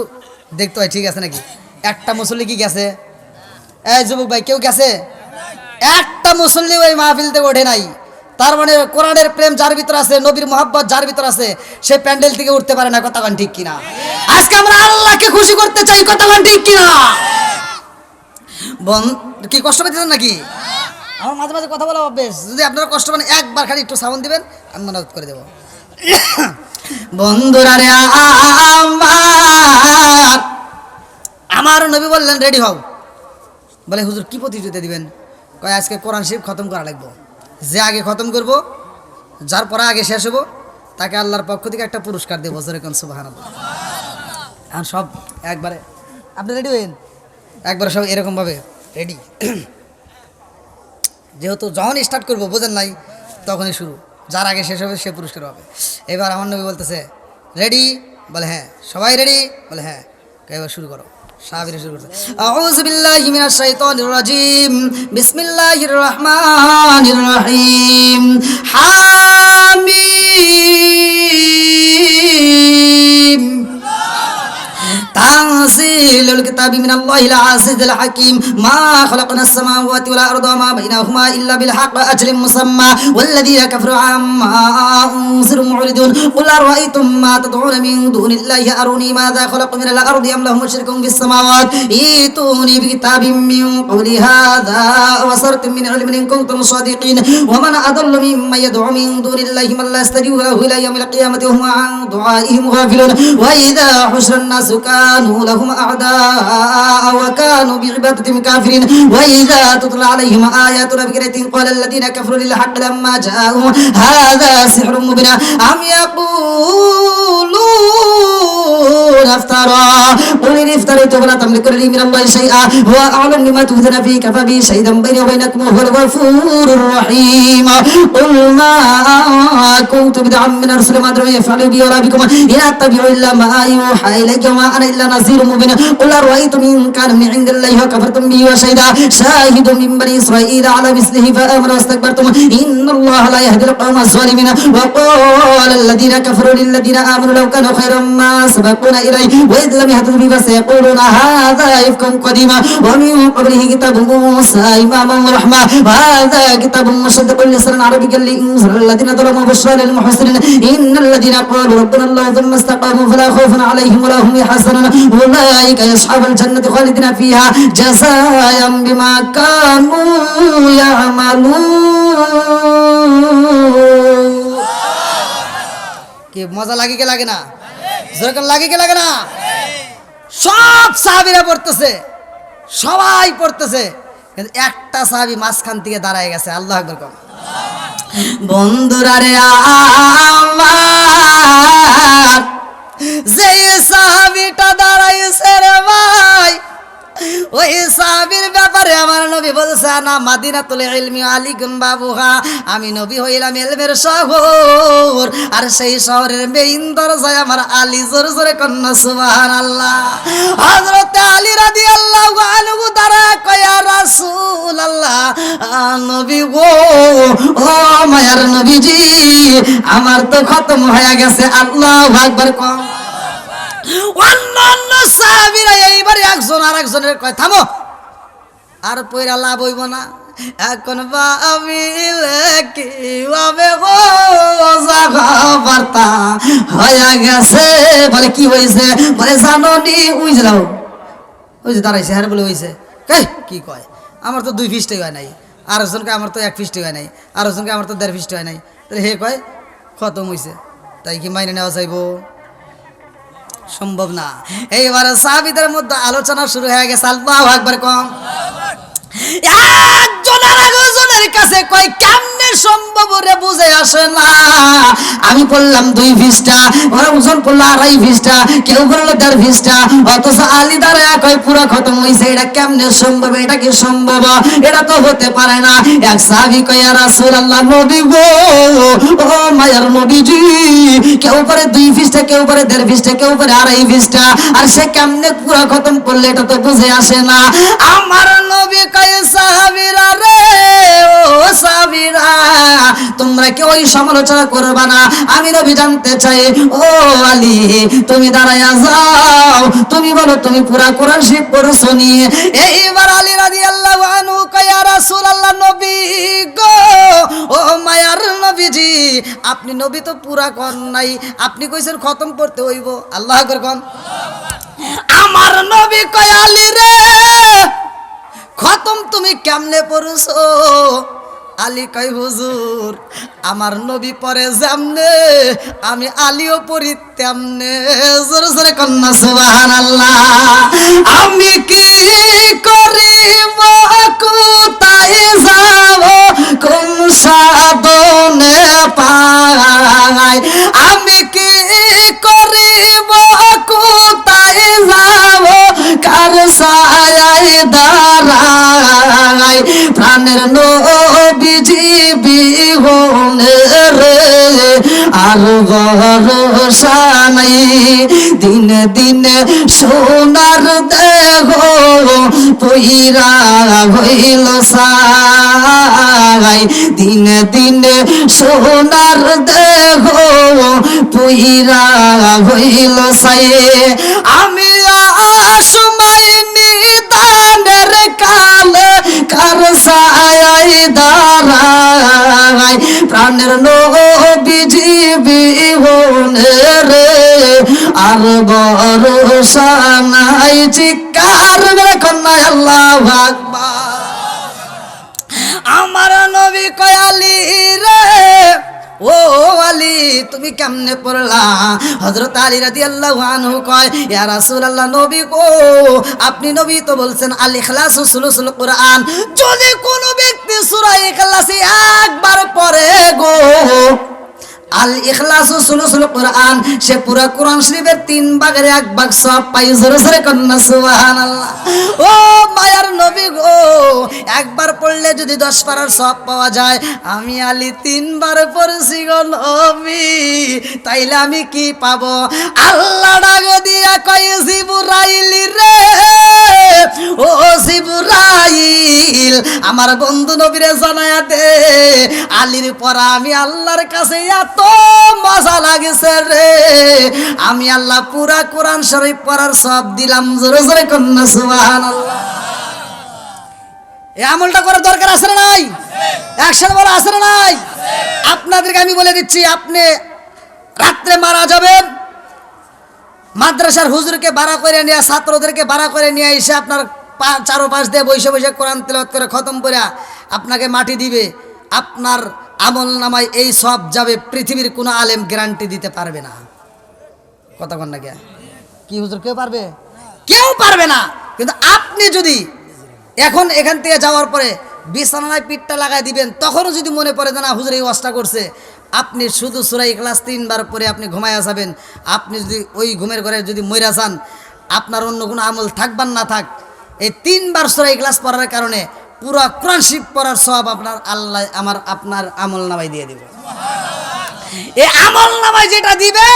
দেখতে হয়, ঠিক আছে নাকি? একটা মুসল্লি কি গেছে? এই যুবক ভাই কেউ গেছে? একটা মুসল্লি ওই মাহফিল থেকে ওঠে নাই। তার মানে কোরআনের প্রেম যার ভিতর আছে, নবীর মোহাব্বত যার ভিতর আছে, সে প্যান্ডেল থেকে উঠতে পারে না। কথা ঠিক কিনা? আজকে আমরা আল্লাহকে খুশি করতে চাই, কথা ঠিক কিনা? কি কষ্ট পেতেছেন নাকি? আমার মাঝে মাঝে কথা বলা অভ্যেস, যদি আপনারা কষ্ট পান একবার খালি একটু সাউন্ড দিবেন, আমি মদত করে দেব। বন্ধুরা রে আমার নবী বললেন রেডি হও। বলে হুজুর কি প্রতিযোগিতা দিবেন? কয় আজকে কোরআন শরীফ খতম করা লাগবে। যে আগে খতম করব, যার পরে আগে শেষ হবো, তাকে আল্লাহর পক্ষ থেকে একটা পুরস্কার দেবো। যেরকম সুবহানাল্লাহ। আর সব একবারে আপনি রেডি হইন, একবারে সব এরকমভাবে রেডি। যেহেতু যখন স্টার্ট করবো বোঝেন নাই, তখনই শুরু, যার আগে শেষ হবে সে পুরস্কার হবে। এবার আমার নবী বলতেছে রেডি? বলে হ্যাঁ। সবাই রেডি? বলে হ্যাঁ। এবার শুরু করো। সাহাবীরা শুরু করছে আউযু বিল্লাহি মিনাশ শাইতানির রাজিম, বিসমিল্লাহির রহমানির রহিম। হামিম তানজিলুল কিতাবি মিনাল্লাহিল আজিজিল হাকীম। মা খালাকনাস সামাওয়াতি ওয়াল আরদা ওয়া মা বাইনাহুমা ইল্লা বিল হাক্কি ওয়া আজলিন মুসাম্মা ওয়াল্লাযীনা কাফারু আম্মা উনজিরু মুরিদুন। কুল আরাআইতুম মা তাদউনা মিন দুনিল্লাহি আরুনি মাযা খালাকু মিনাল আরদি আম লাহুম মুশরিকুন ফিস সামাওয়াতি ইতুনি বিকিতাবিম মিন ক্বাবলি হাযা ওয়া সারতুম মিন ইলমিন ইন কুনতুম সাদিকিন। ওয়া মান আদাল্লু মিম্মান ইয়াদউ মিন দুনিল্লাহি মান লা ইয়াস্তাজিবু লাহু ইলা ইয়াউমিল কিয়ামাতি ওয়া হুম আন দুআইহিম গাফিলুন। ওয়া ইযা হুশিরান নাসু كانوا لهم أعداء وكانوا بعبادتهم كافرين. وإذا تتلى عليهم آياتنا بكرة قال الذين كفروا للحق لما جاءهم هذا سحر مبين أم يقولون افترى قل إن افترى افتريت ولا تملكون لي من الله شيئا هو أعلم بما تبدون فيه كفى به شهيدا بيني وبينكم وهو الغفور الرحيم قل ما كنت بدعا من الرسل ما أدري يفعل بي ولا بكم إن أتبع إلا ما يوحى إلي وما أنا إلا نذير مبين قل أرأيتم إن كان من عند الله وكفرتم به وشهد شاهد من بني إسرائيل على مثله فآمن واستكبرتم إن الله لا يهدي القوم الظالمين وقال الذين كفروا للذين آمنوا لو كانوا خيرا ما سبقونا إليه وإذ لم يهتدوا به فسيقولون هذا إفك قديم ومن قبله كتاب موسى إماما ورحمة وهذا كتاب مصدق لسانا عربيا لينذر الذين ظلموا بشرى للمحسنين إن الذين قالوا ربنا الله ثم استقاموا فلا خوف عليهم ولا هم يحزنون أولئك أصحاب الجنة خالدين فيها جزاء بما كانوا يعملون কি মজা লাগে কি লাগে না যেরকম লাগে কি লাগে না সব সাহাবীরা পড়তেছে সবাই পড়তেছে কিন্তু একটা সাহাবী মাঝখান থেকে দাঁড়ায় গেছে আল্লাহু আকবার কোন বন্ধুরা রে আমার যেই সাহাবীটা দাঁড়াইছে রে ভাই ওই সাহাবীর ব্যাপারে আমার নবী বলছে না মাদিনাতুল ইলমি আলিকুম বাবুহা আমি নবী হইলাম ইলমের শহর আর সেই শহরের মেইন দরজায় আমার আলী জোরে জোরে কন্না সুবহানাল্লাহ হযরত আলী রাদিয়াল্লাহু আনহু দাঁড়া কয়া রাসূলুল্লাহ নবী গো ও মায়ার নবীজি আমার তো খতম হয়ে গেছে আল্লাহু আকবার কম অন্যান্য সাহাবীরা এইবারে একজন আরেকজনের কয় থামো আর পয়রা লাভ হইব না এখন ভাবিলে কি হবে গো জাগাবারতা হয়ে গেছে বলে কি হইছে বলে জানো নি ওই যাও ওই যে দাঁড়াইছে আর বলে হইছে কি কয় আমার তো 2 ফিস্ট হয় নাই আরেকজনকে আমার তো 1 ফিস্ট হয় নাই আরেকজনকে আমার তো 1.5 ফিস্ট হয় নাই তাহলে হে কয় খতম হইছে তাই কি মাইনে নেওয়া যাইবো সম্ভব না এইবার সাহাবীদের মধ্যে আলোচনা শুরু হয়ে গেছে আল্লাহু আকবার কম একজন আরেকজনের কাছে কয় কেমনে সম্ভব রে বুঝে আসে না আমি বললাম 2 ফিস্টা ওরা ওজন করলো 2.5 ফিস্টা কেউ বললো 1.5 ফিস্টা অথচ আলী দাঁড়ায় কয় পুরো খতম হইছে এটা কেমনে সম্ভব এটা কি সম্ভব এটা তো হতে পারে না এক সাহাবী কয় ইয়া রাসূলুল্লাহ নবী গো ও মায়ার নবীজি কেউ পারে 2 ফিস্টা কেউ পারে 1.5 ফিস্টা কেউ পারে 2.5 ফিস্টা আর সে কেমনে পুরো খতম করলে এটা তো বুঝে আসে না আমার নবী কয় সাহাবীরা রে ও সাহাবীরা তোমরা কেউ সমালোচনা করবা না আমি নবী জানতে চাই ও আলী তুমি দাঁড়ায়া যাও তুমি বলো তুমি পুরা কোরআন শরীফ পড়ছো নি এইবার আলী রাদিয়াল্লাহু আনহু কয় ইয়া রাসূলুল্লাহ নবী গো ও মায়ার নবীজি আপনি নবী তো পুরা কোন নাই আপনি কইছেন খতম করতে হইব আল্লাহু আকবার কোন আমার নবী কয় আলী রে খতম তুমি কেমনে পড়ছো আলী কয় হুজুর আমার নবী পড়ে যেমনে আমি আলীও পড়ি তেমনে জোরে জোরে কন্না সুবহানাল্লাহ আমি কি করিব কোথায় যাব কোন সাধনে পাই আমি কি করিব কোথায় যাব কার ছায়ায় দাঁড়াই প্রাণের নবীজি বিহনে রে আর ভরসা নাই দিনে দিনে সোনার দেহ পইরা হইল সাই দিনে দিনে সোনার দেহ পইরা হইল সাই আমি সময় নিদানের কালে কার ছায়ায় দাঁড়াই প্রাণের নবীজি বিহনে রে আর ভরসা নাই চিৎকার মেরে কন্যা আল্লাহু আকবার আমার নবী কয় আলী রে ও আলী তুমি কেমনে পড়লা হযরত আলী রাদিয়াল্লাহু আনহু কয় ইয়া রাসূলুল্লাহ নবী গো আপনি নবী তো বলছেন আল ইখলাসু সুলুসুল কুরআন যদি কোনো ব্যক্তি সূরা ইখলাস একবার পড়ে গো আল ইখলাসু সুলুসুল কোরআন, সে পুরো কোরআন শরীফের 3 ভাগের 1 ভাগ সওয়াব পাই। জোরে জোরে কন্না সুবহানাল্লাহ। ও মায়ার নবী গো, একবার পড়লে যদি 10 পারার সওয়াব পাওয়া যায়, আমি আলী 3 বার পড়ছি গো নবী, তাইলে আমি কি পাবো? আল্লাহ ডাক দিয়া কয় জিবরাইল রে, ও জিবরাইল আমার বন্ধু নবীরে জানায়া দে, আলীর পড়া আমি আল্লাহর কাছে এত মজা লাগেছে রে, আমি আল্লাহ পুরা কোরআন শরীফ পড়ার সব দিলাম। জোরে জোরে কন্না সুবহানাল্লাহ। এই আমলটা করার দরকার আছে না নাই? একসাথে বলা আছে না নাই? আপনাদেরকে আমি বলে দিচ্ছি, আপনি রাত্রে মারা যাবেন, মাদ্রাসার হুজুরকে ভাড়া করে নিয়ে, ছাত্রদেরকে ভাড়া করে নিয়ে এসে আপনার চারোপাশ দিয়ে বসে বসে কোরআন তেলাওয়াত করে খতম করে আপনাকে মাটি দিবে, আপনার আমল নামায় এই সব যাবে, পৃথিবীর কোনো আলেম গ্যারান্টি দিতে পারবে না। কথা কন না কে? কি হুজুর কেউ পারবে? কেউ পারবে না। কিন্তু আপনি যদি এখন এখান থেকে যাওয়ার পরে বিছানায় পিঠটা লাগাই দিবেন, তখনও যদি মনে পড়ে না হুজুর এই ওয়াজটা করছে, আপনি শুধু সূরা ইখলাস 3 বার পরে আপনি ঘুমায়া যাবেন। আপনি যদি ওই ঘুমের ঘরে যদি মইরা যান, আপনার অন্য কোনো আমল থাকবার না থাক, এই 3 বার সূরা ইখলাস পড়ার কারণে পুরো কোরআন শরীফ পড়ার সওয়াব আপনার আল্লাহ আপনার আমল নামায় দিয়ে দিবে। এই আমল নামায় যেটা দিবে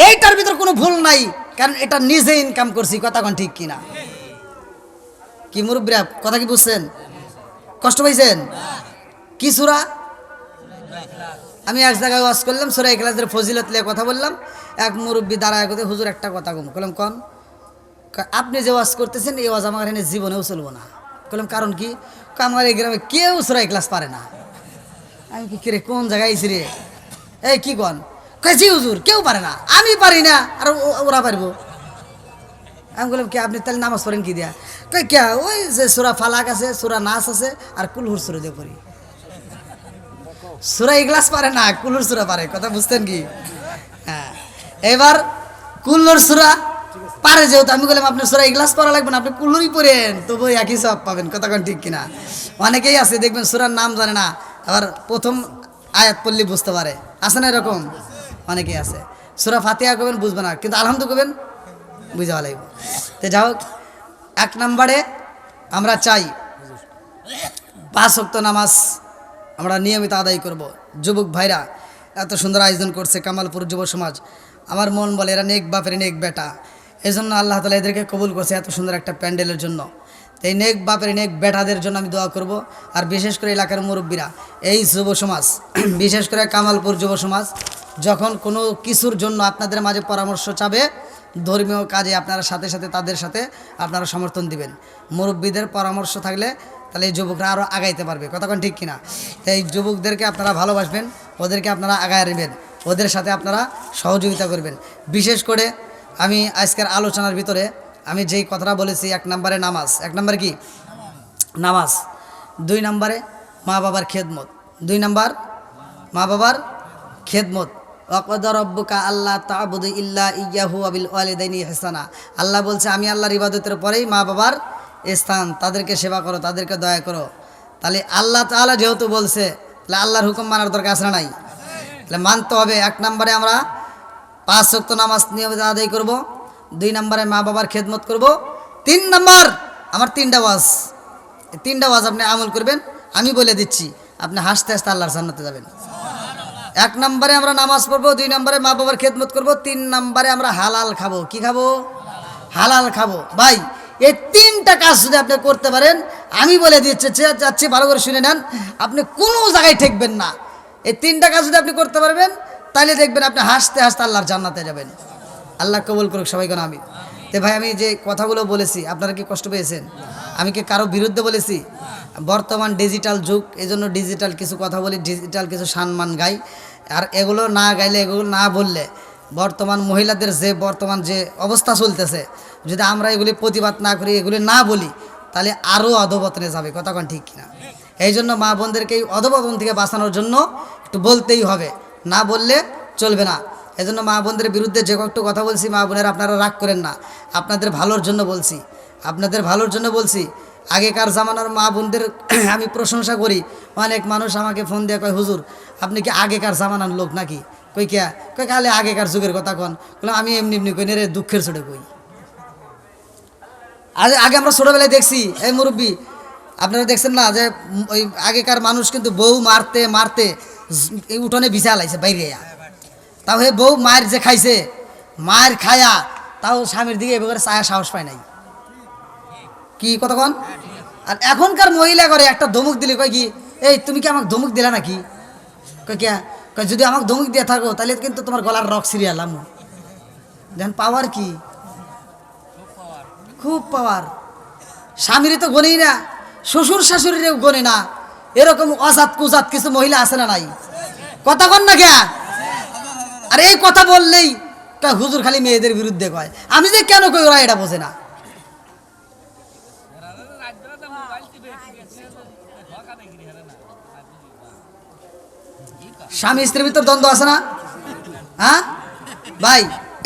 এইটার ভিতর কোনো ভুল নাই, কারণ এটা নিজে ইনকাম করছি। কথা কোন ঠিক কিনা? কি মুরব্বিরা কথা কি বুঝছেন? কষ্ট পাইছেন? কি সূরা? আমি এক জায়গায় ওয়াজ করলাম, সূরা ইখলাসের ফজিলত নিয়ে কথা বললাম। এক মুরব্বি দাঁড়ায় কথা, হুজুর একটা কথা কম কন, আপনি যে ওয়াজ করতেছেন এই ওয়াজ আমার এখানে জীবনেও চলবো না। বললাম কারণ কি? আমার এই গ্রামে কেউ সূরা ইখলাস পারে না। আমি কি রে, কোন জায়গায় আইছি রে? এই কি কন? কইছি হুজুর কেউ পারে না, আমি পারি না, আর ওরা পারবো। আমি বললাম কে, আপনি তাহলে নামাজ পড়েন কি দিয়া? কই কে, ওই যে সূরা ফালাক আছে, সূরা নাস আছে, আর কুলহুর সূরা দিয়ে পড়ি। সূরা ইখলাস পারে না, কুলহুর সূরা পারে। কথা বুঝতেন কি? হ্যাঁ, এবার কুলহুর সূরা পারে যেহেতু, আমি বললাম আপনার সূরা ইখলাস পড়া লাগবে না, আপনি কুলহুরই পড়েন, তবু একই সওয়াব পাবেন। কথা কোন ঠিক কিনা? অনেকেই আছে দেখবেন সূরার নাম জানে না, আবার প্রথম আয়াত পড়লে বুঝতে পারে, আছে না এরকম? অনেকেই আছে। সূরা ফাতিহা করবেন বুঝবে না, কিন্তু আলহামদুলিল্লাহ করবেন বুঝা লাগবে। তো যাই হোক, 1 নম্বরে আমরা চাই 5 ওয়াক্ত নামাজ আমরা নিয়মিত আদায় করব। যুবক ভাইরা এত সুন্দর আয়োজন করছে কামালপুর যুব সমাজ, আমার মন বলে এরা নেক বাপের নেক বেটা। এই জন্য আল্লাহ তাআলা এদেরকে কবুল করছে এত সুন্দর একটা প্যান্ডেলের জন্য। এই নেক বাপের নেক বেটাদের জন্য আমি দোয়া করব। আর বিশেষ করে এলাকার মুরব্বীরা, এই যুব সমাজ, বিশেষ করে কামালপুর যুব সমাজ, যখন কোনো কিছুর জন্য আপনাদের মাঝে পরামর্শ চাবে, ধর্মীয় কাজে আপনারা সাথে সাথে তাদের সাথে আপনারা সমর্থন দিবেন। মুরব্বীদের পরামর্শ থাকলে তাহলে এই যুবকরা আরও আগাইতে পারবে। কতক্ষণ ঠিক কিনা? এই যুবকদেরকে আপনারা ভালোবাসবেন, ওদেরকে আপনারা আগায় নেবেন, ওদের সাথে আপনারা সহযোগিতা করবেন। বিশেষ করে আমি আজকের আলোচনার ভিতরে আমি যেই কথাটা বলেছি, 1 নম্বরে নামাজ, 1 নম্বরে কি? নামাজ। 2 নম্বরে মা বাবার খেদমত। 2 নম্বর মা বাবার খেদমত। ওয়াকদা রব্বুকা আল্লাহ তা'বুদু ইল্লা ইয়্যাহু ওয়া বিল ওয়ালিদাইনি ইহসানা। আল্লাহ বলছে আমি আল্লাহর ইবাদতের পরেই মা বাবার স্থান, তাদেরকে সেবা করো, তাদেরকে দয়া করো। তাহলে আল্লাহ তাআলা যেহেতু বলছে, তাহলে আল্লাহর হুকুম মানার দরকার আছে না নাই? তাহলে মানতে হবে। 1 নম্বরে আমরা 5 ওয়াক্ত নামাজ নিয়মিত আদায় করব। 2 নম্বরে মা বাবার খেদমত করব। 3 নম্বর আমার 3টা ওয়াজ, এই 3টা ওয়াজ আপনি আমল করবেন। আমি বলে দিচ্ছি, আপনি হাসতে হাসতে আল্লাহর জান্নাতে যাবেন। 1 নম্বরে আমরা নামাজ পড়বো, 2 নম্বরে মা বাবার খেদমত করব, 3 নম্বরে আমরা হালাল খাবো। কি খাবো? হালাল খাবো। ভাই এই 3টা কাজ যদি আপনি করতে পারেন, আমি বলে দিচ্ছি, যাচ্ছি ভালো করে শুনে নেন, আপনি কোনো জায়গায় ঠেকবেন না। এই 3টা কাজ যদি আপনি করতে পারবেন, তাহলে দেখবেন আপনি হাসতে হাসতে আল্লাহর জান্নাতে যাবেন। আল্লাহ কবুল করুক সবাইকে আমি। তো ভাই আমি যে কথাগুলো বলেছি আপনারা কি কষ্ট পেয়েছেন? আমি কি কারো বিরুদ্ধে বলেছি? বর্তমান ডিজিটাল যুগ, এই জন্য ডিজিটাল কিছু কথা বলি, ডিজিটাল কিছু সম্মান গাই। আর এগুলো না গাইলে, এগুলো না বললে, বর্তমান মহিলাদের যে বর্তমান যে অবস্থা চলতেছে, যদি আমরা এগুলি প্রতিবাদ না করি, এগুলি না বলি, তাহলে আরও অধপতনে যাবে। কথা কোন ঠিক কিনা? এই জন্য মা বোনদেরকে এই অধপতন থেকে বাঁচানোর জন্য একটু বলতেই হবে, না বললে চলবে না। এই জন্য মা বোনদের বিরুদ্ধে যে একটু কথা বলছি, মা বোনেরা আপনারা রাগ করেন না, আপনাদের ভালোর জন্য বলছি, আপনাদের ভালোর জন্য বলছি। আগেকার জামানার মা বোনদের আমি প্রশংসা করি। অনেক মানুষ আমাকে ফোন দিয়ে কয়, হুজুর আপনি কি আগেকার জামানার লোক নাকি? কই কে? কই খালি আগেকার যুগের কথা কন। বললাম আমি এমনি এমনি কই রে, দুঃখের ছোটে কই। আগে আমরা ছোটোবেলায় দেখছি, এই মুরব্বী আপনারা দেখছেন না যে ওই আগেকার মানুষ কিন্তু বউ মারতে মারতে এই উঠোনে বিছা লাইছে বাইরে। তাও হে বউ মায়ের যে খাইছে, মায়ের খায়া তাও স্বামীর দিকে এভাবে চায়া সাহস পায় নাই। কি কতক্ষণ? আর এখনকার মহিলা করে একটা ধমক দিলে কয় কি, এই তুমি কি আমাকে ধমক দিলা নাকি? কয় কে? কয় যদি আমাকে ধমক দিয়ে থাকো তাহলে কিন্তু তোমার গলার রক সিরিয়ালাম। দেখেন পাওয়ার কি, খুব পাওয়ার। স্বামীরই তো গনেই না, শ্বশুর শাশুড়িরেও গনে না। এরকম অজাত কুজাত কিছু মহিলা আছে না নাই? কথা কন না কে? আর এই কথা বললেই তা হুজুর খালি মেয়েদের বিরুদ্ধে কয়। আমি যে কেন কই ওরা এটা বোঝে না। স্বামী স্ত্রীর ভিতর দ্বন্দ্ব আছে না? হ্যাঁ ভাই,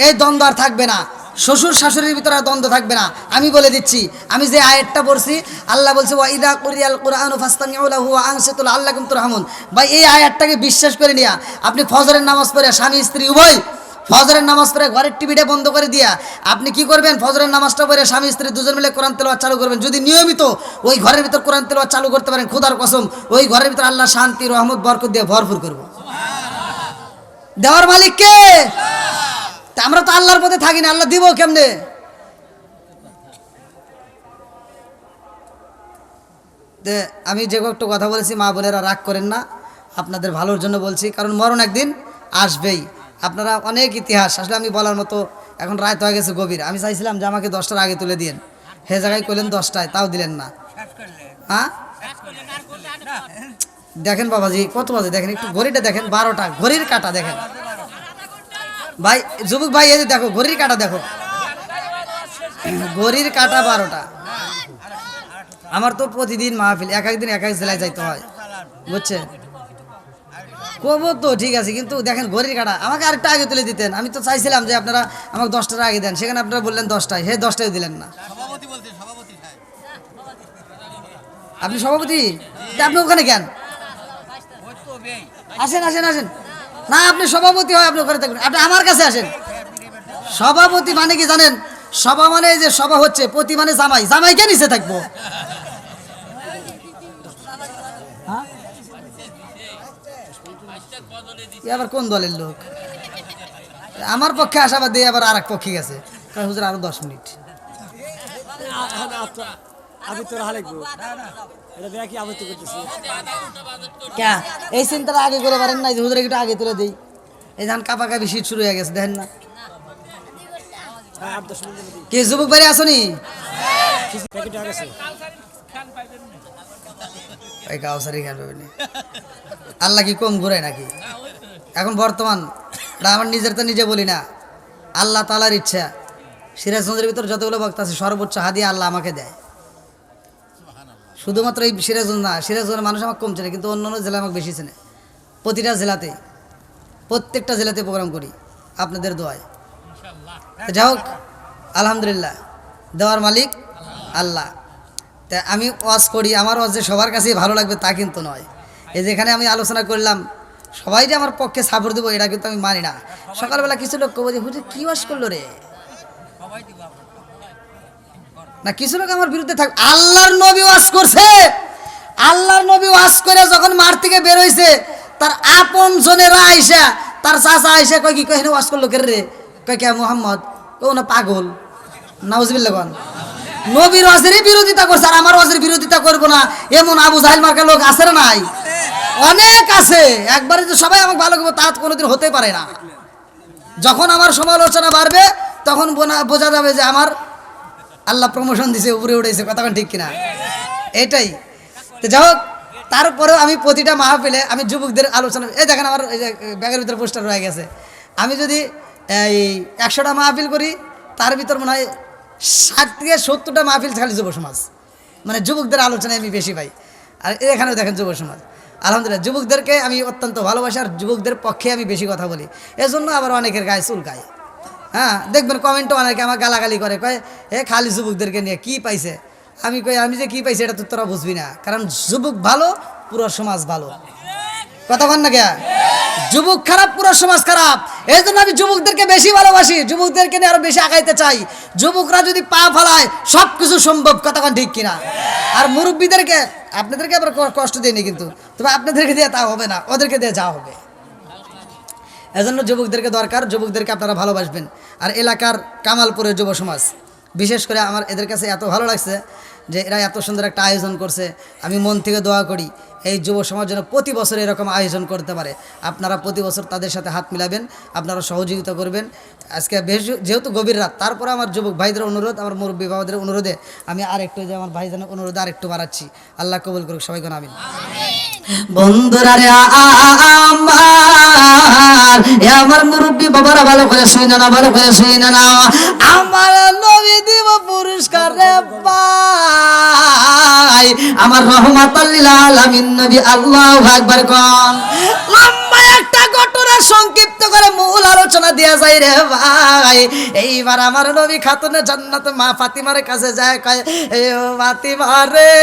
এই দ্বন্দ্ব আর থাকবে না। শ্বশুর শাশুড়ির ভিতরে আর দ্বন্দ্ব থাকবে না। আমি বলে দিচ্ছি, আমি যে আয়াতটা পড়ছি, আল্লাহ বলছে ওয়া ইযা কুরিয়াল কুরআনু ফাসতামিউ লাহু ওয়া আনসিতু লাআল্লাকুম তুরহামুন। ভাই এই আয়াতটাকে বিশ্বাস করে নিয়া আপনি ফজরের নামাজ পড়ে, স্বামী স্ত্রী উভয় ফজরের নামাজ পড়ে ঘরের টিভিটা বন্ধ করে দিয়া আপনি কি করবেন? ফজরের নামাজটা পড়ে স্বামী স্ত্রী দুজন মিলে কোরআন তেলাওয়াত চালু করবেন। যদি নিয়মিত ওই ঘরের ভিতর কোরআন তেলাওয়াত চালু করতে পারেন, খোদার কসম ওই ঘরের ভিতর আল্লাহ শান্তি রহমত বরকত দিয়ে ভরপুর করবো। দেওয়ার মালিক কে? আমরা তো আল্লাহর পথে থাকি না, আল্লাহ দিব কেমনে? আমি যে একটু কথা বলেছি, মা বোনেরা রাগ করেন না, আপনাদের ভালোর জন্য বলছি। কারণ মরণ একদিন আসবেই। আপনারা অনেক ইতিহাস আসলে আমি বলার মতো, এখন রাত হয়ে গেছে গভীর। আমি চাইছিলাম যে আমাকে 10টার আগে তুলে দিন, হে জায়গায় করলেন 10টায়, তাও দিলেন না। হ্যাঁ দেখেন বাবাজি কত বাজে দেখেন, একটু ঘড়িটা দেখেন, 12টা, ঘড়ির কাটা দেখেন ভাই, যুবক ভাই এই যে দেখো ঘড়ির কাটা দেখো, ঘড়ির কাটা 12টা। আমার তো প্রতিদিন মাহফিল, এক একদিন এক এক জেলায় যাইতে হয়, বুঝছেন? কবো তো ঠিক আছে, কিন্তু দেখেন ঘড়ির কাটা। আমাকে আরেকটা আগে তুলে দিতেন। আমি তো চাইছিলাম যে আপনারা আমাকে 10টার আগে দেন, সেখানে আপনারা বললেন 10টায়, হে 10টায় দিলেন না। আপনি সভাপতি? আপনি ওখানে কেন? আসেন আসেন আসেন। না আপনি সভাপতি হয়, আপনি ওখানে থাকবেন, আপনি আমার কাছে আসেন। সভাপতি মানে কি জানেন? সভা মানে এই যে সভা হচ্ছে, পতি মানে জামাই, জামাইকে নিচে থাকবো। আবার কোন দলের লোক? আমার পক্ষে আসাবাদ দিয়ে আবার আর এক পক্ষে গেছে, হুজুর আরো 10 মিনিট। এই চিন্তাটা আগে করে পারেন না, হুজুর একটু আগে তুলে দিই। এই ধান কাপা কাপি শীত শুরু হয়ে গেছে, দেখেন না? কি যুবক বাড়ি আসনি? আল্লাহ কি কম ঘুরায় নাকি? এখন বর্তমান আমার নিজের তো নিজে বলি না, আল্লাহ তাআলার ইচ্ছা। সিরাজগঞ্জের ভিতর যতগুলো বক্তা আছে সর্বোচ্চ হাদিয়া আল্লাহ আমাকে দেয়। শুধুমাত্র এই সিরাজগঞ্জ না, সিরাজগঞ্জের মানুষ আমাকে কম চেনে, কিন্তু অন্য অন্য জেলায় আমাকে বেশি চেনে। প্রতিটা জেলাতে, প্রত্যেকটা জেলাতে প্রোগ্রাম করি আপনাদের দোয়ায়। যাই হোক, আলহামদুলিল্লাহ, দেওয়ার মালিক আল্লাহ। তা আমি ওয়াজ করি, আমার ওয়াজ যে সবার কাছেই ভালো লাগবে তা কিন্তু নয়। এই যেখানে আমি আলোচনা করলাম, সবাই যে আমার পক্ষে সাপোর্ট দেবো এটা কিন্তু আমি মানি না। সকালবেলা কিছু লোক কবে যে হুজুর কি ওয়াজ করলো রে, না কিছু লোক আমার বিরুদ্ধে থাক। আল্লাহর নবী ওয়াজ করছে, আল্লাহর নবী ওয়াজ করে যখন মার থেকে বের হইছে, তার আপন জনেরা আইসা, তার চাচা আইসা কয় কি, কয় ওয়াজ করলো কে রে? কয় কে মুহাম্মদ? ও না পাগল, নাউজুবিল্লাহ। কোন নবীর ওয়াজেরই বিরোধিতা করছে, আর আমার ওয়াজের বিরোধিতা করবো না এমন আবু জাহেল মার্কা লোক আছে না নাই? অনেক আছে। একবারে যে সবাই আমাকে ভালো করবো তা কোনোদিন হতে পারে না। যখন আমার সমালোচনা বাড়বে তখন বোঝা যাবে যে আমার আল্লাহ প্রমোশন দিছে, উপরে উঠেছে। কথা ঠিক কিনা? এটাই তো। যাই হোক, তারপরেও আমি প্রতিটা মাহফিলে আমি যুবকদের আলোচনা, এই দেখেন আমার এই যে ব্যাগের ভিতরে পোস্টার রয়ে গেছে। আমি যদি এই 100টা মাহফিল করি, তার ভিতর মনে হয় 60 থেকে 70টা মাহফিল খালি যুব সমাজ, মানে যুবকদের আলোচনায় আমি বেশি পাই। আর এখানেও দেখেন যুব সমাজ, আলহামদুলিল্লাহ যুবকদেরকে আমি অত্যন্ত ভালোবাসি, আর যুবকদের পক্ষে আমি বেশি কথা বলি। এজন্য আবার অনেকের গায়ে চুলকায়। হ্যাঁ দেখবেন কমেন্টও অনেকে আমার গালাগালি করে, কয় এ খালি যুবকদেরকে নিয়ে কি পাইছে। আমি কই আমি যে কি পাইছি এটা তো তোরা বুঝবি না, কারণ যুবক ভালো পুরো সমাজ ভালো। কথা বল না কে? যুবক খারাপ পুরো সমাজ খারাপ। এই জন্য আমি যুবকদেরকে বেশি ভালোবাসি, যুবকদেরকে নিয়ে আরো বেশি আগাইতে চাই। যুবকরা যদি পা ফেলায় সব কিছু সম্ভব। কথা বল ঠিক কিনা? আর মুরব্বীদেরকে আপনাদেরকে আবার কষ্ট দিইনি কিন্তু, তবে আপনাদেরকে দিয়ে তা হবে না, ওদেরকে দিয়ে যা হবে। এজন্য যুবকদেরকে দরকার, যুবকদেরকে আপনারা ভালোবাসবেন। আর এলাকার কামালপুরের যুব সমাজ বিশেষ করে আমার এদের কাছে এত ভালো লাগছে যে এরা এত সুন্দর একটা আয়োজন করছে। আমি মন থেকে দোয়া করি এই যুব সমাজ যেন প্রতি বছর এরকম আয়োজন করতে পারে। আপনারা প্রতি বছর তাদের সাথে হাত মিলাবেন, আপনারা সহযোগিতা করবেন। আজকে বেশ যেহেতু গভীর রাত, তারপরে আমার যুবক ভাইদের অনুরোধ, আমার মুরব্বী বাবাদের অনুরোধে আমি আরেকটু যে আমার ভাইজানের অনুরোধে আরেকটু বাড়াচ্ছি। আল্লাহ কবুল করুক, সবাই কোন আমিন। বন্ধুরা রে আমার মুরব্বী বাবারা ভালো করে শুনে না, ভালো করে শুনে না। আমার নবী দিব পুরস্কার রে ভাই, আমার রহমাতুল লিল আলামিন নবী। আল্লাহু আকবার কোন। লম্বা একটা ঘটনা সংক্ষিপ্ত করে মূল আলোচনা দেয়া যায় রে ভাই। এইবার আমার নবী খাতুনে জান্নাত মা ফাতিমার কাছে যায়, কয় ও ফাতিমা রে,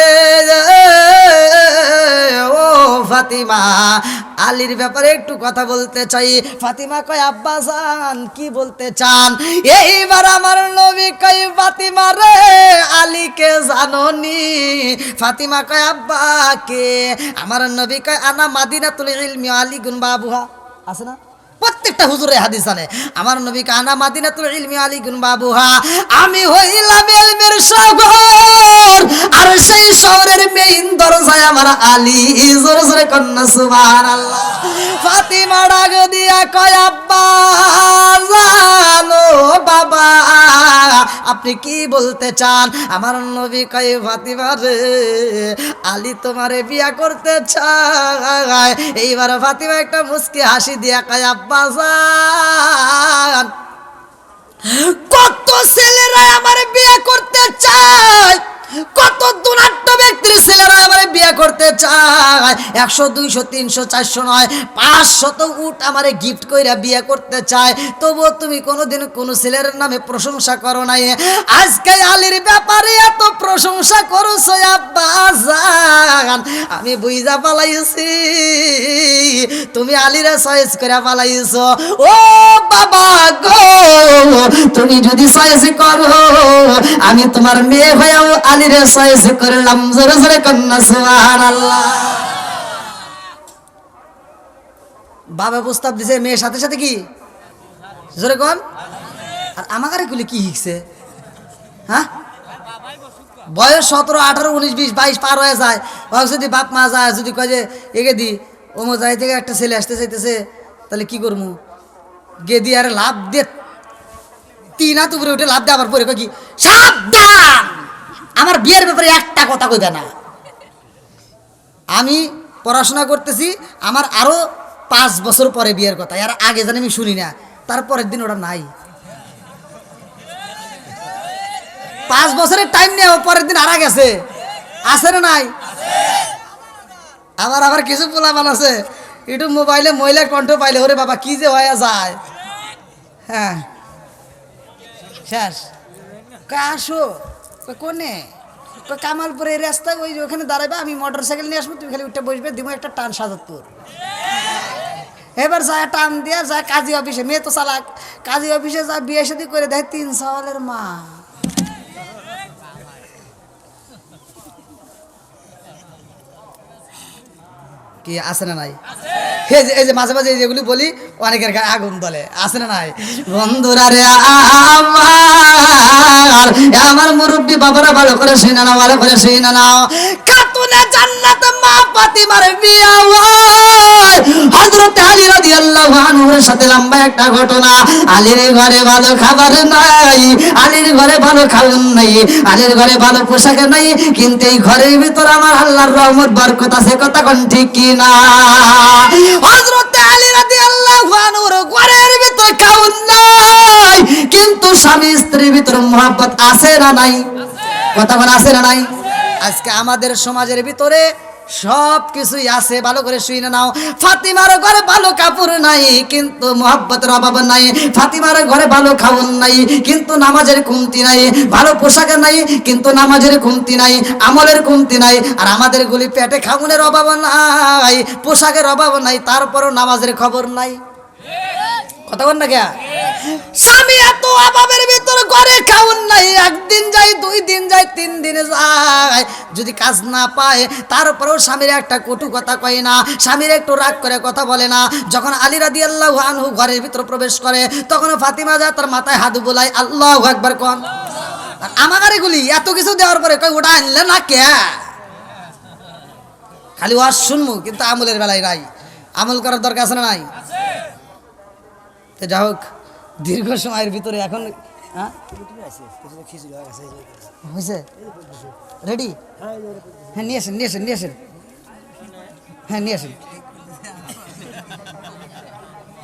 ও ফাতিমা, আলীর ব্যাপারে একটু কথা বলতে চাই। ফাতিমা কয় আব্বা জান কি বলতে চান? এইবার আমার নবী কয় ফাতিমা রে, আলীকে জানোনি? ফাতিমা কয় আব্বা কে? আমার নবী কয় আনা মাদিনাতুল ইলমি আলী গুন বাবুহা। আছে না? প্রত্যেকটা হুজুরের হাদিস জানে। আমার নবী কয় আনা মাদিনাতুল ইলমি আলী গুন বাবুহা, আমি হইলাম ইলমের শহর, আর সেই শহরের মেইন দরজায় আমার আলী। জোরে জোরে কন্না সুবহানাল্লাহ। ফাতিমা ডাক দিয়া কয় আব্বা জানো বাবা আপনি কি বলতে চান? আমার নবী কয় ফাতিমা রে, আলী তোমারে বিয়া করতে চায়। এইবার ফাতিমা একটা মুস্কি হাসি দিয়া কয় আব্বা জান, কত ছেলেরা আমার বিয়ে করতে চায়, কত দুরাট্ট ব্যক্তির ছেলেরা আমার বিয়ে করতে চায়। 100 200 300 400 নয়, 500 উট আমারে গিফট কইরা বিয়ে করতে চায়। তবুও তুমি কোনোদিন কোনো ছেলের নামে প্রশংসা করো নাই। আজকে আলীর ব্যাপারে এত প্রশংসা করছো আব্বা জান, আমি বুইজা পালাইছি তুমি আলীরে চয়েস করে পালাইছো। ও বাবা গো, তুমি যদি চয়েস করো আমি তোমার মেয়ে হয়েও আলীরে চয়েস করলাম। জোরে জোরে কন্না সুবহানাল্লাহ। বাবা প্রস্তাব দিছে, মেয়ের সাথে সাথে কি জোরে কন। আর আমাকে গুলি কি শিখছে? হ্যাঁ, বয়স 17 18 19 20 22 পার হয়ে যায়। যদি বাপ মা যায়, যদি কয় যে এগে দি ওমো যাই থেকে একটা ছেলে আসতে চাইতেছে, তাহলে কি করবো? গে দিয়ে আরে লাভ দে, 3 হাত উপরে উঠে লাভ দে। আবার পরে কয় কি সাবধান, আমার বিয়ের ব্যাপারে একটা কথা কইবে না। আমি পড়াশোনা করতেছি, আমার আরো 5 বছর পরে বিয়ের কথা, আর আগে জানি আমি শুনি না। তারপরের দিন ওটা নাই, 5 বছরের টাইম নেই, পরের দিন আরা গেছে। আছে না নাই? আবার কিছু পোলাপান আছে একটু মোবাইলে মহিলা কণ্ঠ পাইলে ওরে বাবা কি যে হয়ে যায়। হ্যাঁ শেষ। আসো কোনে? কামালপুরে রাস্তা ওই ওখানে দাঁড়াবে, আমি মোটর সাইকেল নিয়ে আসবো, তুমি খালি উঠে বসবে, দিব একটা টান ৭৭। এবার যায় টান দিয়ে যায় কাজী অফিসে, মেয়ে তো চালাক, কাজী অফিসে যায় বিয়ে শাদী করে দেয় 3 সওয়ালের মা। কি আছে না নাই? এই যে মাঝে মাঝে যেগুলি বলি অনেকের গায়ে আগুন দলে, আছে না নাই? বন্ধুরা রে আমার মুরব্বী বাবারা ভালো করে শুনে নাও, ভালো করে শুনে নাও। খাতুনে জান্নাত মা ফাতিমার বিয়ে হয় হযরত আলী রাদিয়াল্লাহু আনহুর সাথে। লম্বা একটা ঘটনা। আলীর ঘরে ভালো খাবার নাই, আলীর ঘরে ভালো খাওয়ান নাই, আলীর ঘরে ভালো পোশাক নাই, কিন্তু এই ঘরের ভিতর আমার আল্লাহর রহমত বরকত আছে। কথা কোন ঠিক কি না? হযরত আলী রাদিয়াল্লাহু আনহুর ঘরের ভিতর খাওয়ান নাই, কিন্তু স্বামী স্ত্রীর ভিতর মহব্বত আছে না নাই? কথা বলা আছে না নাই? আজকে আমাদের সমাজের ভিতরে সব কিছুই আছে, ভালো করে শুনে নাও। ফাতিমার ঘরে ভালো কাপড় নাই কিন্তু মহব্বতের অভাব নাই, ফাতিমার ঘরে ভালো খাওন নাই কিন্তু নামাজের কমতি নাই, ভালো পোশাক নাই কিন্তু নামাজের কমতি নাই, আমলের কমতি নাই। আর আমাদের গুলি পেটে খাওনের অভাব নাই, পোশাকের অভাব নাই, তারপরও নামাজের খবর নাই। কথা বল না কে? স্বামী এত অভাবের ভিতর ঘরে খাওন নাই, একদিন যায়, 2 দিন যায়, 3 দিনে যায়, যদি কাজ না পায় তারপরেও স্বামীর একটা কটু কথা কয় না, স্বামীর একটু রাগ করে কথা বলে না। যখন আলী রাদিয়াল্লাহু আনহু ঘরের ভিতর প্রবেশ করে তখন ফাতিমা যায় তার মাথায় হাত বুলায়, আল্লাহু আকবার কোন। আর আমার এগুলি এত কিছু দেওয়ার পরে কই ওটা আনলে না কে? খালি ওয়াজ শুনবো কিন্তু আমলের বেলায় নাই, আমল করার দরকার আছে না নাই? তো যা হোক, দীর্ঘ সময়ের ভিতরে এখন হয়েছে রেডি? হ্যাঁ নিয়ে আসেন, নিয়ে আসেন, নিয়ে আসেন, হ্যাঁ নিয়ে আসেন,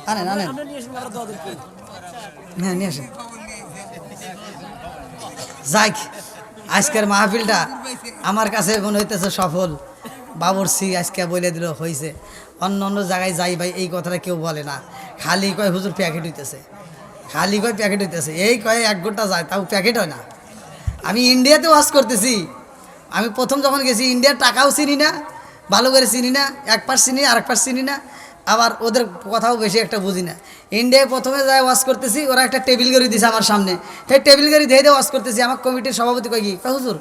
আনেন আনেন, হ্যাঁ নিয়ে আসেন। যাক, আজকের মাহফিলটা আমার কাছে মনে হইতেছে সফল। বাবরসি আজকে বলে দিল হয়েছে। অন্য অন্য জায়গায় যাই ভাই এই কথাটা কেউ বলে না, খালি কয় হুজুর প্যাকেট হইতেছে, খালি কয় প্যাকেট হইতেছে, এই কয় 1 ঘন্টা যায় তাও প্যাকেট হয় না। আমি ইন্ডিয়াতে ওয়াজ করতেছি, আমি প্রথম যখন গেছি ইন্ডিয়ার টাকাও চিনি না, ভালো করে চিনি না, 1 পার্ট চিনি, আর 1 পার্ট চিনি না, আবার ওদের কথাও বেশি একটা বুঝি না। ইন্ডিয়ায় প্রথমে যায় ওয়াজ করতেছি, ওরা একটা টেবিল গাড়ি দিয়েছে আমার সামনে, সেই টেবিল গাড়ি দিয়ে ওয়াজ করতেছি। আমার কমিটির সভাপতি কয় কি, হুজুর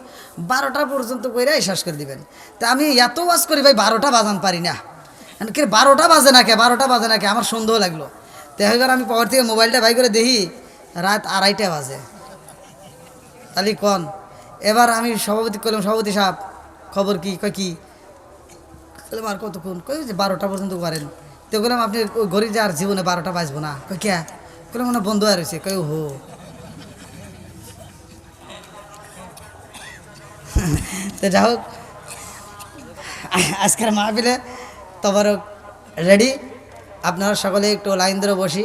12টা পর্যন্ত কইরা শেষ করে দিবেন। তা আমি এত ওয়াজ করি ভাই 12টা বাজান পারি না, কে 12টা বাজে না কে, 12টা বাজে না কে, আমার সন্দেহ লাগলো। তো এবার আমি পর থেকে মোবাইলটা বাই করে দেখি রাত 2:30 বাজে। তাহলে কন, এবার আমি সভাপতি করলাম, সভাপতি সাহেব খবর কি? কয় কি? আর কতক্ষণ? কই যে 12টা পর্যন্ত করেন। তো বললাম আপনি ওই ঘড়ি যে আর জীবনে 12টা বাজবো না। কই কে? বললাম মনে বন্ধু আর রয়েছে। কই হো। তো যা হোক, আজকের মাহফিলে তবরক রেডি। আপনারা সকলে একটু লাইন ধরে বসি,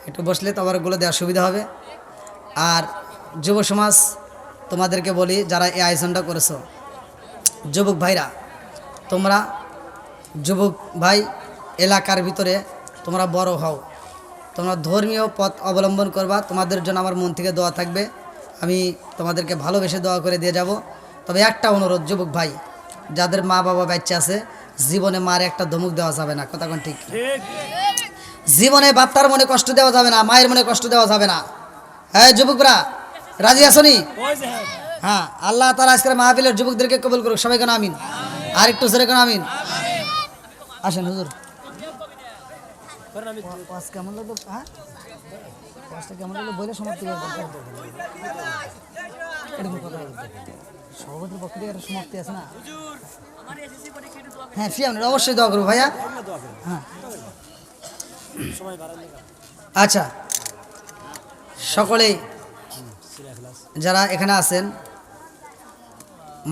একটু বসলে তবরকগুলো দেওয়ার সুবিধা হবে। আর যুব সমাজ তোমাদেরকে বলি, যারা এই আয়োজনটা করেছো, যুবক ভাইরা, তোমরা যুবক ভাই এলাকার ভিতরে তোমরা বড় হও, তোমরা ধর্মীয় পথ অবলম্বন করবা, তোমাদের জন্য আমার মন থেকে দোয়া থাকবে, আমি তোমাদেরকে ভালোবেসে দোয়া করে দিয়ে যাব। তবে একটা অনুরোধ যুবক ভাই, যাদের মা বাবা বাচ্চা আছে, জীবনে মার একটা ধমক দেওয়া যাবে না। কথা কোন ঠিক? জীবনে বাপ্তার মনে কষ্ট দেওয়া যাবে না, মায়ের মনে কষ্ট দেওয়া যাবে না। হ্যাঁ যুবকরা রাজি আসনি? হ্যাঁ, আল্লাহ তাআলা আজকের মাহফিলের যুবকদেরকে কবুল করুক। সবাই কেন আমিন? আর একটু জোরে কেন আমিন? আসেন হুজুর। কেমন লাগলো? হ্যাঁ কেমন লাগলো বলে সমাপ্তি সভাপতির পক্ষ থেকে একটা সমাপ্তি আছে না? হ্যাঁ ফি আপনার অবশ্যই দোয়া করবো ভাইয়া। হ্যাঁ আচ্ছা, সকলেই যারা এখানে আছেন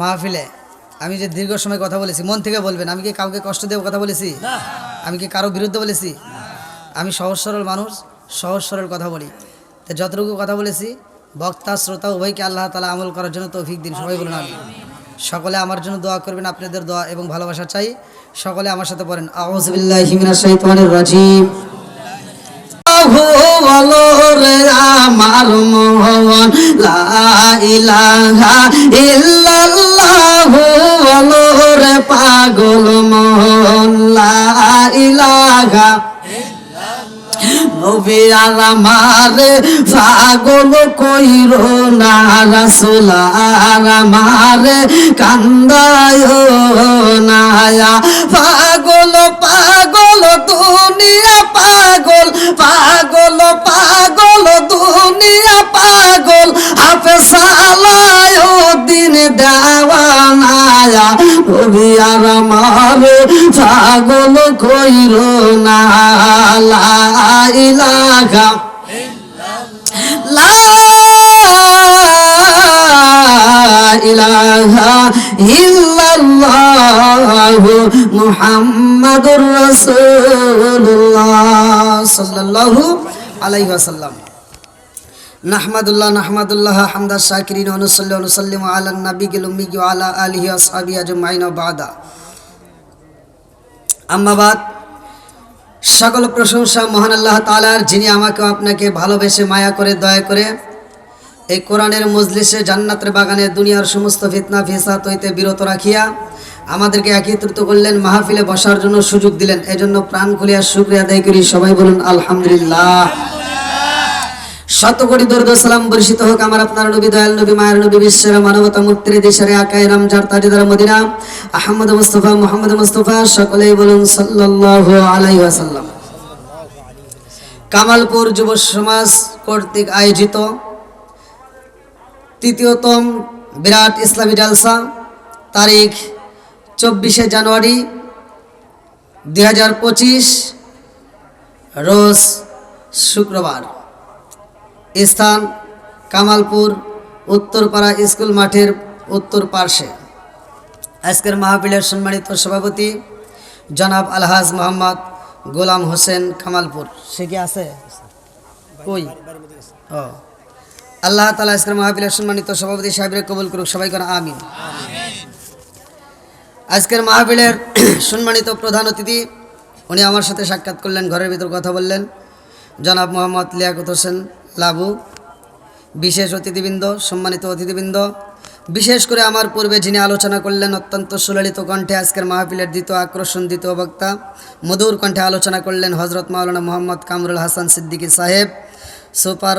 মাহফিলে, আমি যে দীর্ঘ সময় কথা বলেছি মন থেকে বলবেন। আমি কি কাউকে কষ্ট দেব কথা বলেছি? আমি কি কারো বিরুদ্ধে বলেছি? আমি সহজ সরল মানুষ, সহজ সরল কথা বলি। তো যতটুকু কথা বলেছি বক্তা শ্রোতা উভয়কে আল্লাহ তাআলা আমল করার জন্য তৌফিক দিন। সবাই বলুন আমিন। সকলে আমার জন্য দোয়া করবেন, আপনাদের দোয়া এবং ভালোবাসা চাই। সকলে আমার সাথে পড়েন, আউযু বিল্লাহি মিনাশ শাইতানির রাজিম। বলো রে আমার মোহন, লা ইলাহা ইল্লাল্লাহু, বলো রে পাগল মোহন, লা ইলাহা নবী আমার পাগল কইরো না, রাসূল আমার কান্দায় না, পাগল পাগল দুনিয়া পাগল, পাগল পাগল দুনিয়া পাগল, হাফেজ সালায় দিন দেওয়ানা, নবী আমার পাগল কইরো না, লা ইলাহা লা ইলাহা ইল্লাল্লাহু মুহাম্মাদুর রাসূলুল্লাহ সাল্লাল্লাহু আলাইহি ওয়াসাল্লাম। নাহমাদুল্লাহ হামদাশ শাকিরিন ওয়া নুসাল্লি ওয়া নুসাল্লিমু আলা নবিয়িল উম্মি ওয়া আলা আলিহি ওয়া আসহাবিহি আজমাইন ওয়া বা'দা। আম্মাবাদ, সকল প্রশংসা মহান আল্লাহ তাআলার, যিনি আমাকে আপনাকে ভালোবেসে মায়া করে দয়া করে এই কোরআনের মজলিসে জান্নাতের বাগানে দুনিয়ার সমস্ত ফিতনা ফিসাদ হইতে বিরত রাখিয়া আমাদেরকে একত্রিত করলেন, মাহফিলে বসার জন্য সুযোগ দিলেন। এজন্য প্রাণ খুলিয়া শুকরিয়া আদায় করি। সবাই বলুন আলহামদুলিল্লাহ। শত কোটি দরুদ ও সালাম বর্ষিত হোক আমার আপনার নবী, দয়াল নবী, মায়ের নবী, বিশ্বের মানবতা মূর্তির দেশের আকায়ে রামজার তাজদার মদিনা আহমদ মুস্তাফা মুহাম্মদ মুস্তাফা, সকলেই বলুন সাল্লাল্লাহু আলাইহি ওয়াসাল্লাম। কামালপুর যুব সমাজ কর্তৃক আয়োজিত তৃতীয়তম বিরাট ইসলামী জালসা, তারিখ 24শে জানুয়ারি 2025, রোজ শুক্রবার, স্থান কামালপুর উত্তরপাড়া স্কুল মাঠের উত্তর পার্শ্বে। আজকের মাহফিলের সম্মানিত সভাপতি জনাব আলহাজ মোহাম্মদ গোলাম হোসেন কামালপুর। সে কি আছে? কই? ও, আল্লাহ তাআলা আজকের মাহফিলের সম্মানিত সভাপতি সাহেবের কবুল করুক। সবাই করে আমিন। আজকের মাহফিলের সম্মানিত প্রধান অতিথি, উনি আমার সাথে সাক্ষাৎ করলেন, ঘরের ভিতর কথা বললেন, জনাব মোহাম্মদ লিয়াকত হোসেন লাবু। বিশেষ অতিথিবৃন্দ, সম্মানিত অতিথিবৃন্দ, বিশেষ করে আমার পূর্বে যিনি আলোচনা করলেন অত্যন্ত সুললিত কণ্ঠে, আজকের মাহফিলের দ্বিতীয় আকর্ষণ, দ্বিতীয় বক্তা, মধুর কণ্ঠে আলোচনা করলেন হজরত মাওলানা মোহাম্মদ কামরুল হাসান সিদ্দিকী সাহেব, সুপার,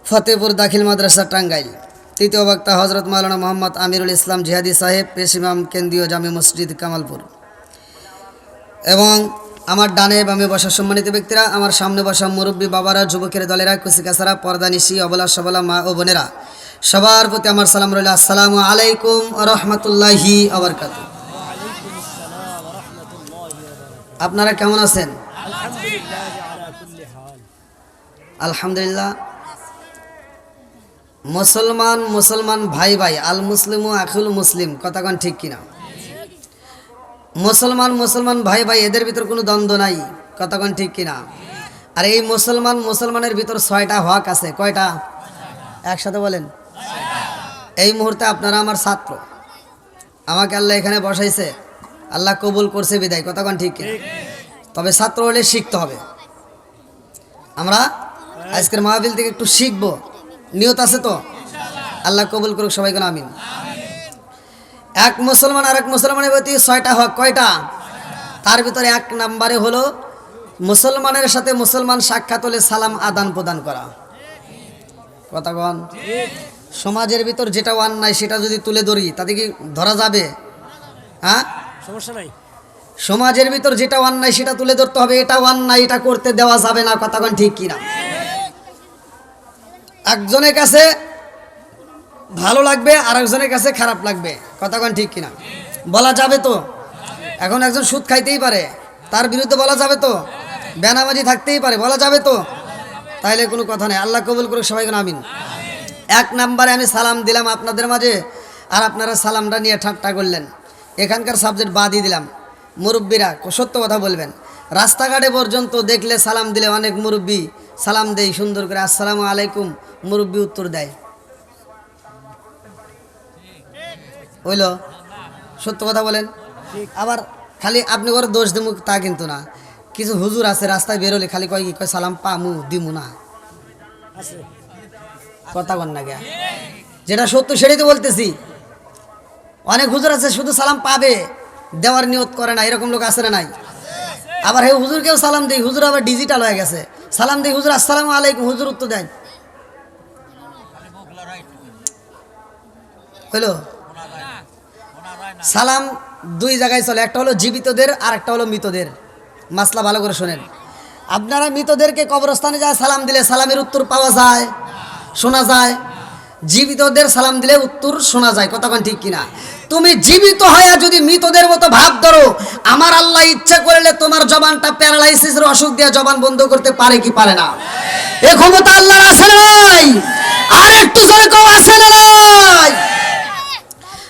ফতেপুর দাখিল মাদ্রাসা, টাঙ্গাইল। তৃতীয় বক্তা হজরত মাওলানা মোহাম্মদ আমিরুল ইসলাম জিহাদি সাহেব, পেশ ইমাম, কেন্দ্রীয় জামে মসজিদ, কামালপুর। এবং আমার ডানে বামে বসা সম্মানিত ব্যক্তিরা, আমার সামনে বসা মুরব্বী বাবারা, যুবকের দলেরা, কুচিকাছারা, পর্দানিশি, অবলা সবলা মা ও বোনেরা, সবার প্রতি আমার সালাম রইল। আসসালামু আলাইকুম ওয়া রাহমাতুল্লাহি ওয়া বারাকাতুহু। আপনারা কেমন আছেন? আলহামদুলিল্লাহ। মুসলমান মুসলমান ভাই ভাই, আল মুসলিমু আখুল মুসলিম, কথা কোন ঠিক কিনা? মুসলমান মুসলমান ভাই ভাই, এদের ভিতর কোনো দ্বন্দ্ব নাই, কথা কোন ঠিক কিনা? আর এই মুসলমান মুসলমানের ভিতর 6টা হক আছে। কয়টা? একসাথে বলেন। এই মুহূর্তে আপনারা আমার ছাত্র, আমাকে আল্লাহ এখানে বসাইছে, আল্লাহ কবুল করছে বিদায়, কথা কোন ঠিক কিনা? তবে ছাত্র হলে শিখতে হবে। আমরা আজকের মাহফিল থেকে একটু শিখবো, নিয়ত আছে তো? আল্লাহ কবুল করুক। সবাই কোন আমিন। এক মুসলমান আর এক মুসলমানের প্রতি 6টা হক। কয়টা? তার ভিতরে 1 নম্বরে হলো মুসলমানের সাথে মুসলমান সাক্ষাৎ হলে সালাম আদান প্রদান করা, কথা কন। সমাজের ভিতর যেটা অন্যায় সেটা যদি তুলে ধরি তাতে কি ধরা যাবে? হ্যাঁ, সমস্যা নাই। সমাজের ভিতর যেটা অন্যায় সেটা তুলে ধরতে হবে, এটা অন্যায়, এটা করতে দেওয়া যাবে না, কথা কন ঠিক কিনা? একজনের কাছে ভালো লাগবে আর একজনের কাছে খারাপ লাগবে, কথা কোন ঠিক কিনা? বলা যাবে তো? এখন একজন সুদ খাইতেই পারে, তার বিরুদ্ধে বলা যাবে তো? বেনামাজি থাকতেই পারে, বলা যাবে তো? তাইলে কোনো কথা নেই। আল্লাহ কবুল করুক। সবাই কোন আমিন। 1 নম্বরে আমি সালাম দিলাম আপনাদের মাঝে, আর আপনারা সালামটা নিয়ে ঠাট্টা করলেন। এখানকার সাবজেক্ট বাদই দিলাম। মুরব্বীরা সত্য কথা বলবেন। রাস্তাঘাটে পর্যন্ত দেখলে সালাম দিলে অনেক মুরব্বী সালাম দেয় সুন্দর করে, আসসালামু আলাইকুম, মুরব্বী উত্তর দেয়। হইল? সত্য কথা বলেন। আবার খালি আপনি করে দোষ দিমু তা কিন্তু না। কিছু হুজুর আছে রাস্তায় বেরোলে খালি কয় কি কয়, সালাম পামু দিমু না, কথা বল না গিয়া। যেটা সত্য সেটাই তো বলতেছি। অনেক হুজুর আছে শুধু সালাম পাবে, দেওয়ার নিয়ত করে না, এরকম লোক আছে না নাই? আবার হে হুজুরকেও সালাম দেই, হুজুর আবার ডিজিটাল হয়ে গেছে, সালাম দেই হুজুর আসসালামু আলাইকুম, হুজুর উত্তর দেয়। হইল? সালাম 2 জায়গায় চলে, একটা হলো জীবিতদের আর একটা হলো মৃতদের। মাসলা ভালো করে শোনেন। আপনারা মৃতদেরকে কবরস্থানে যায় সালাম দিলে সালামের উত্তর পাওয়া যায়, শোনা যায়। জীবিতদের সালাম দিলে উত্তর শোনা যায়, কথা কোন ঠিক কিনা? তুমি জীবিত হয়ে যদি মৃতদের মতো ভাব ধরো, আমার আল্লাহ ইচ্ছা করলে তোমার জবানটা প্যারালাইসিসের অসুখ দিয়ে জবান বন্ধ করতে পারে কি পারে না? এই ক্ষমতা আল্লাহর আছে না নাই? আর একটু জোরে কও, আছে না নাই?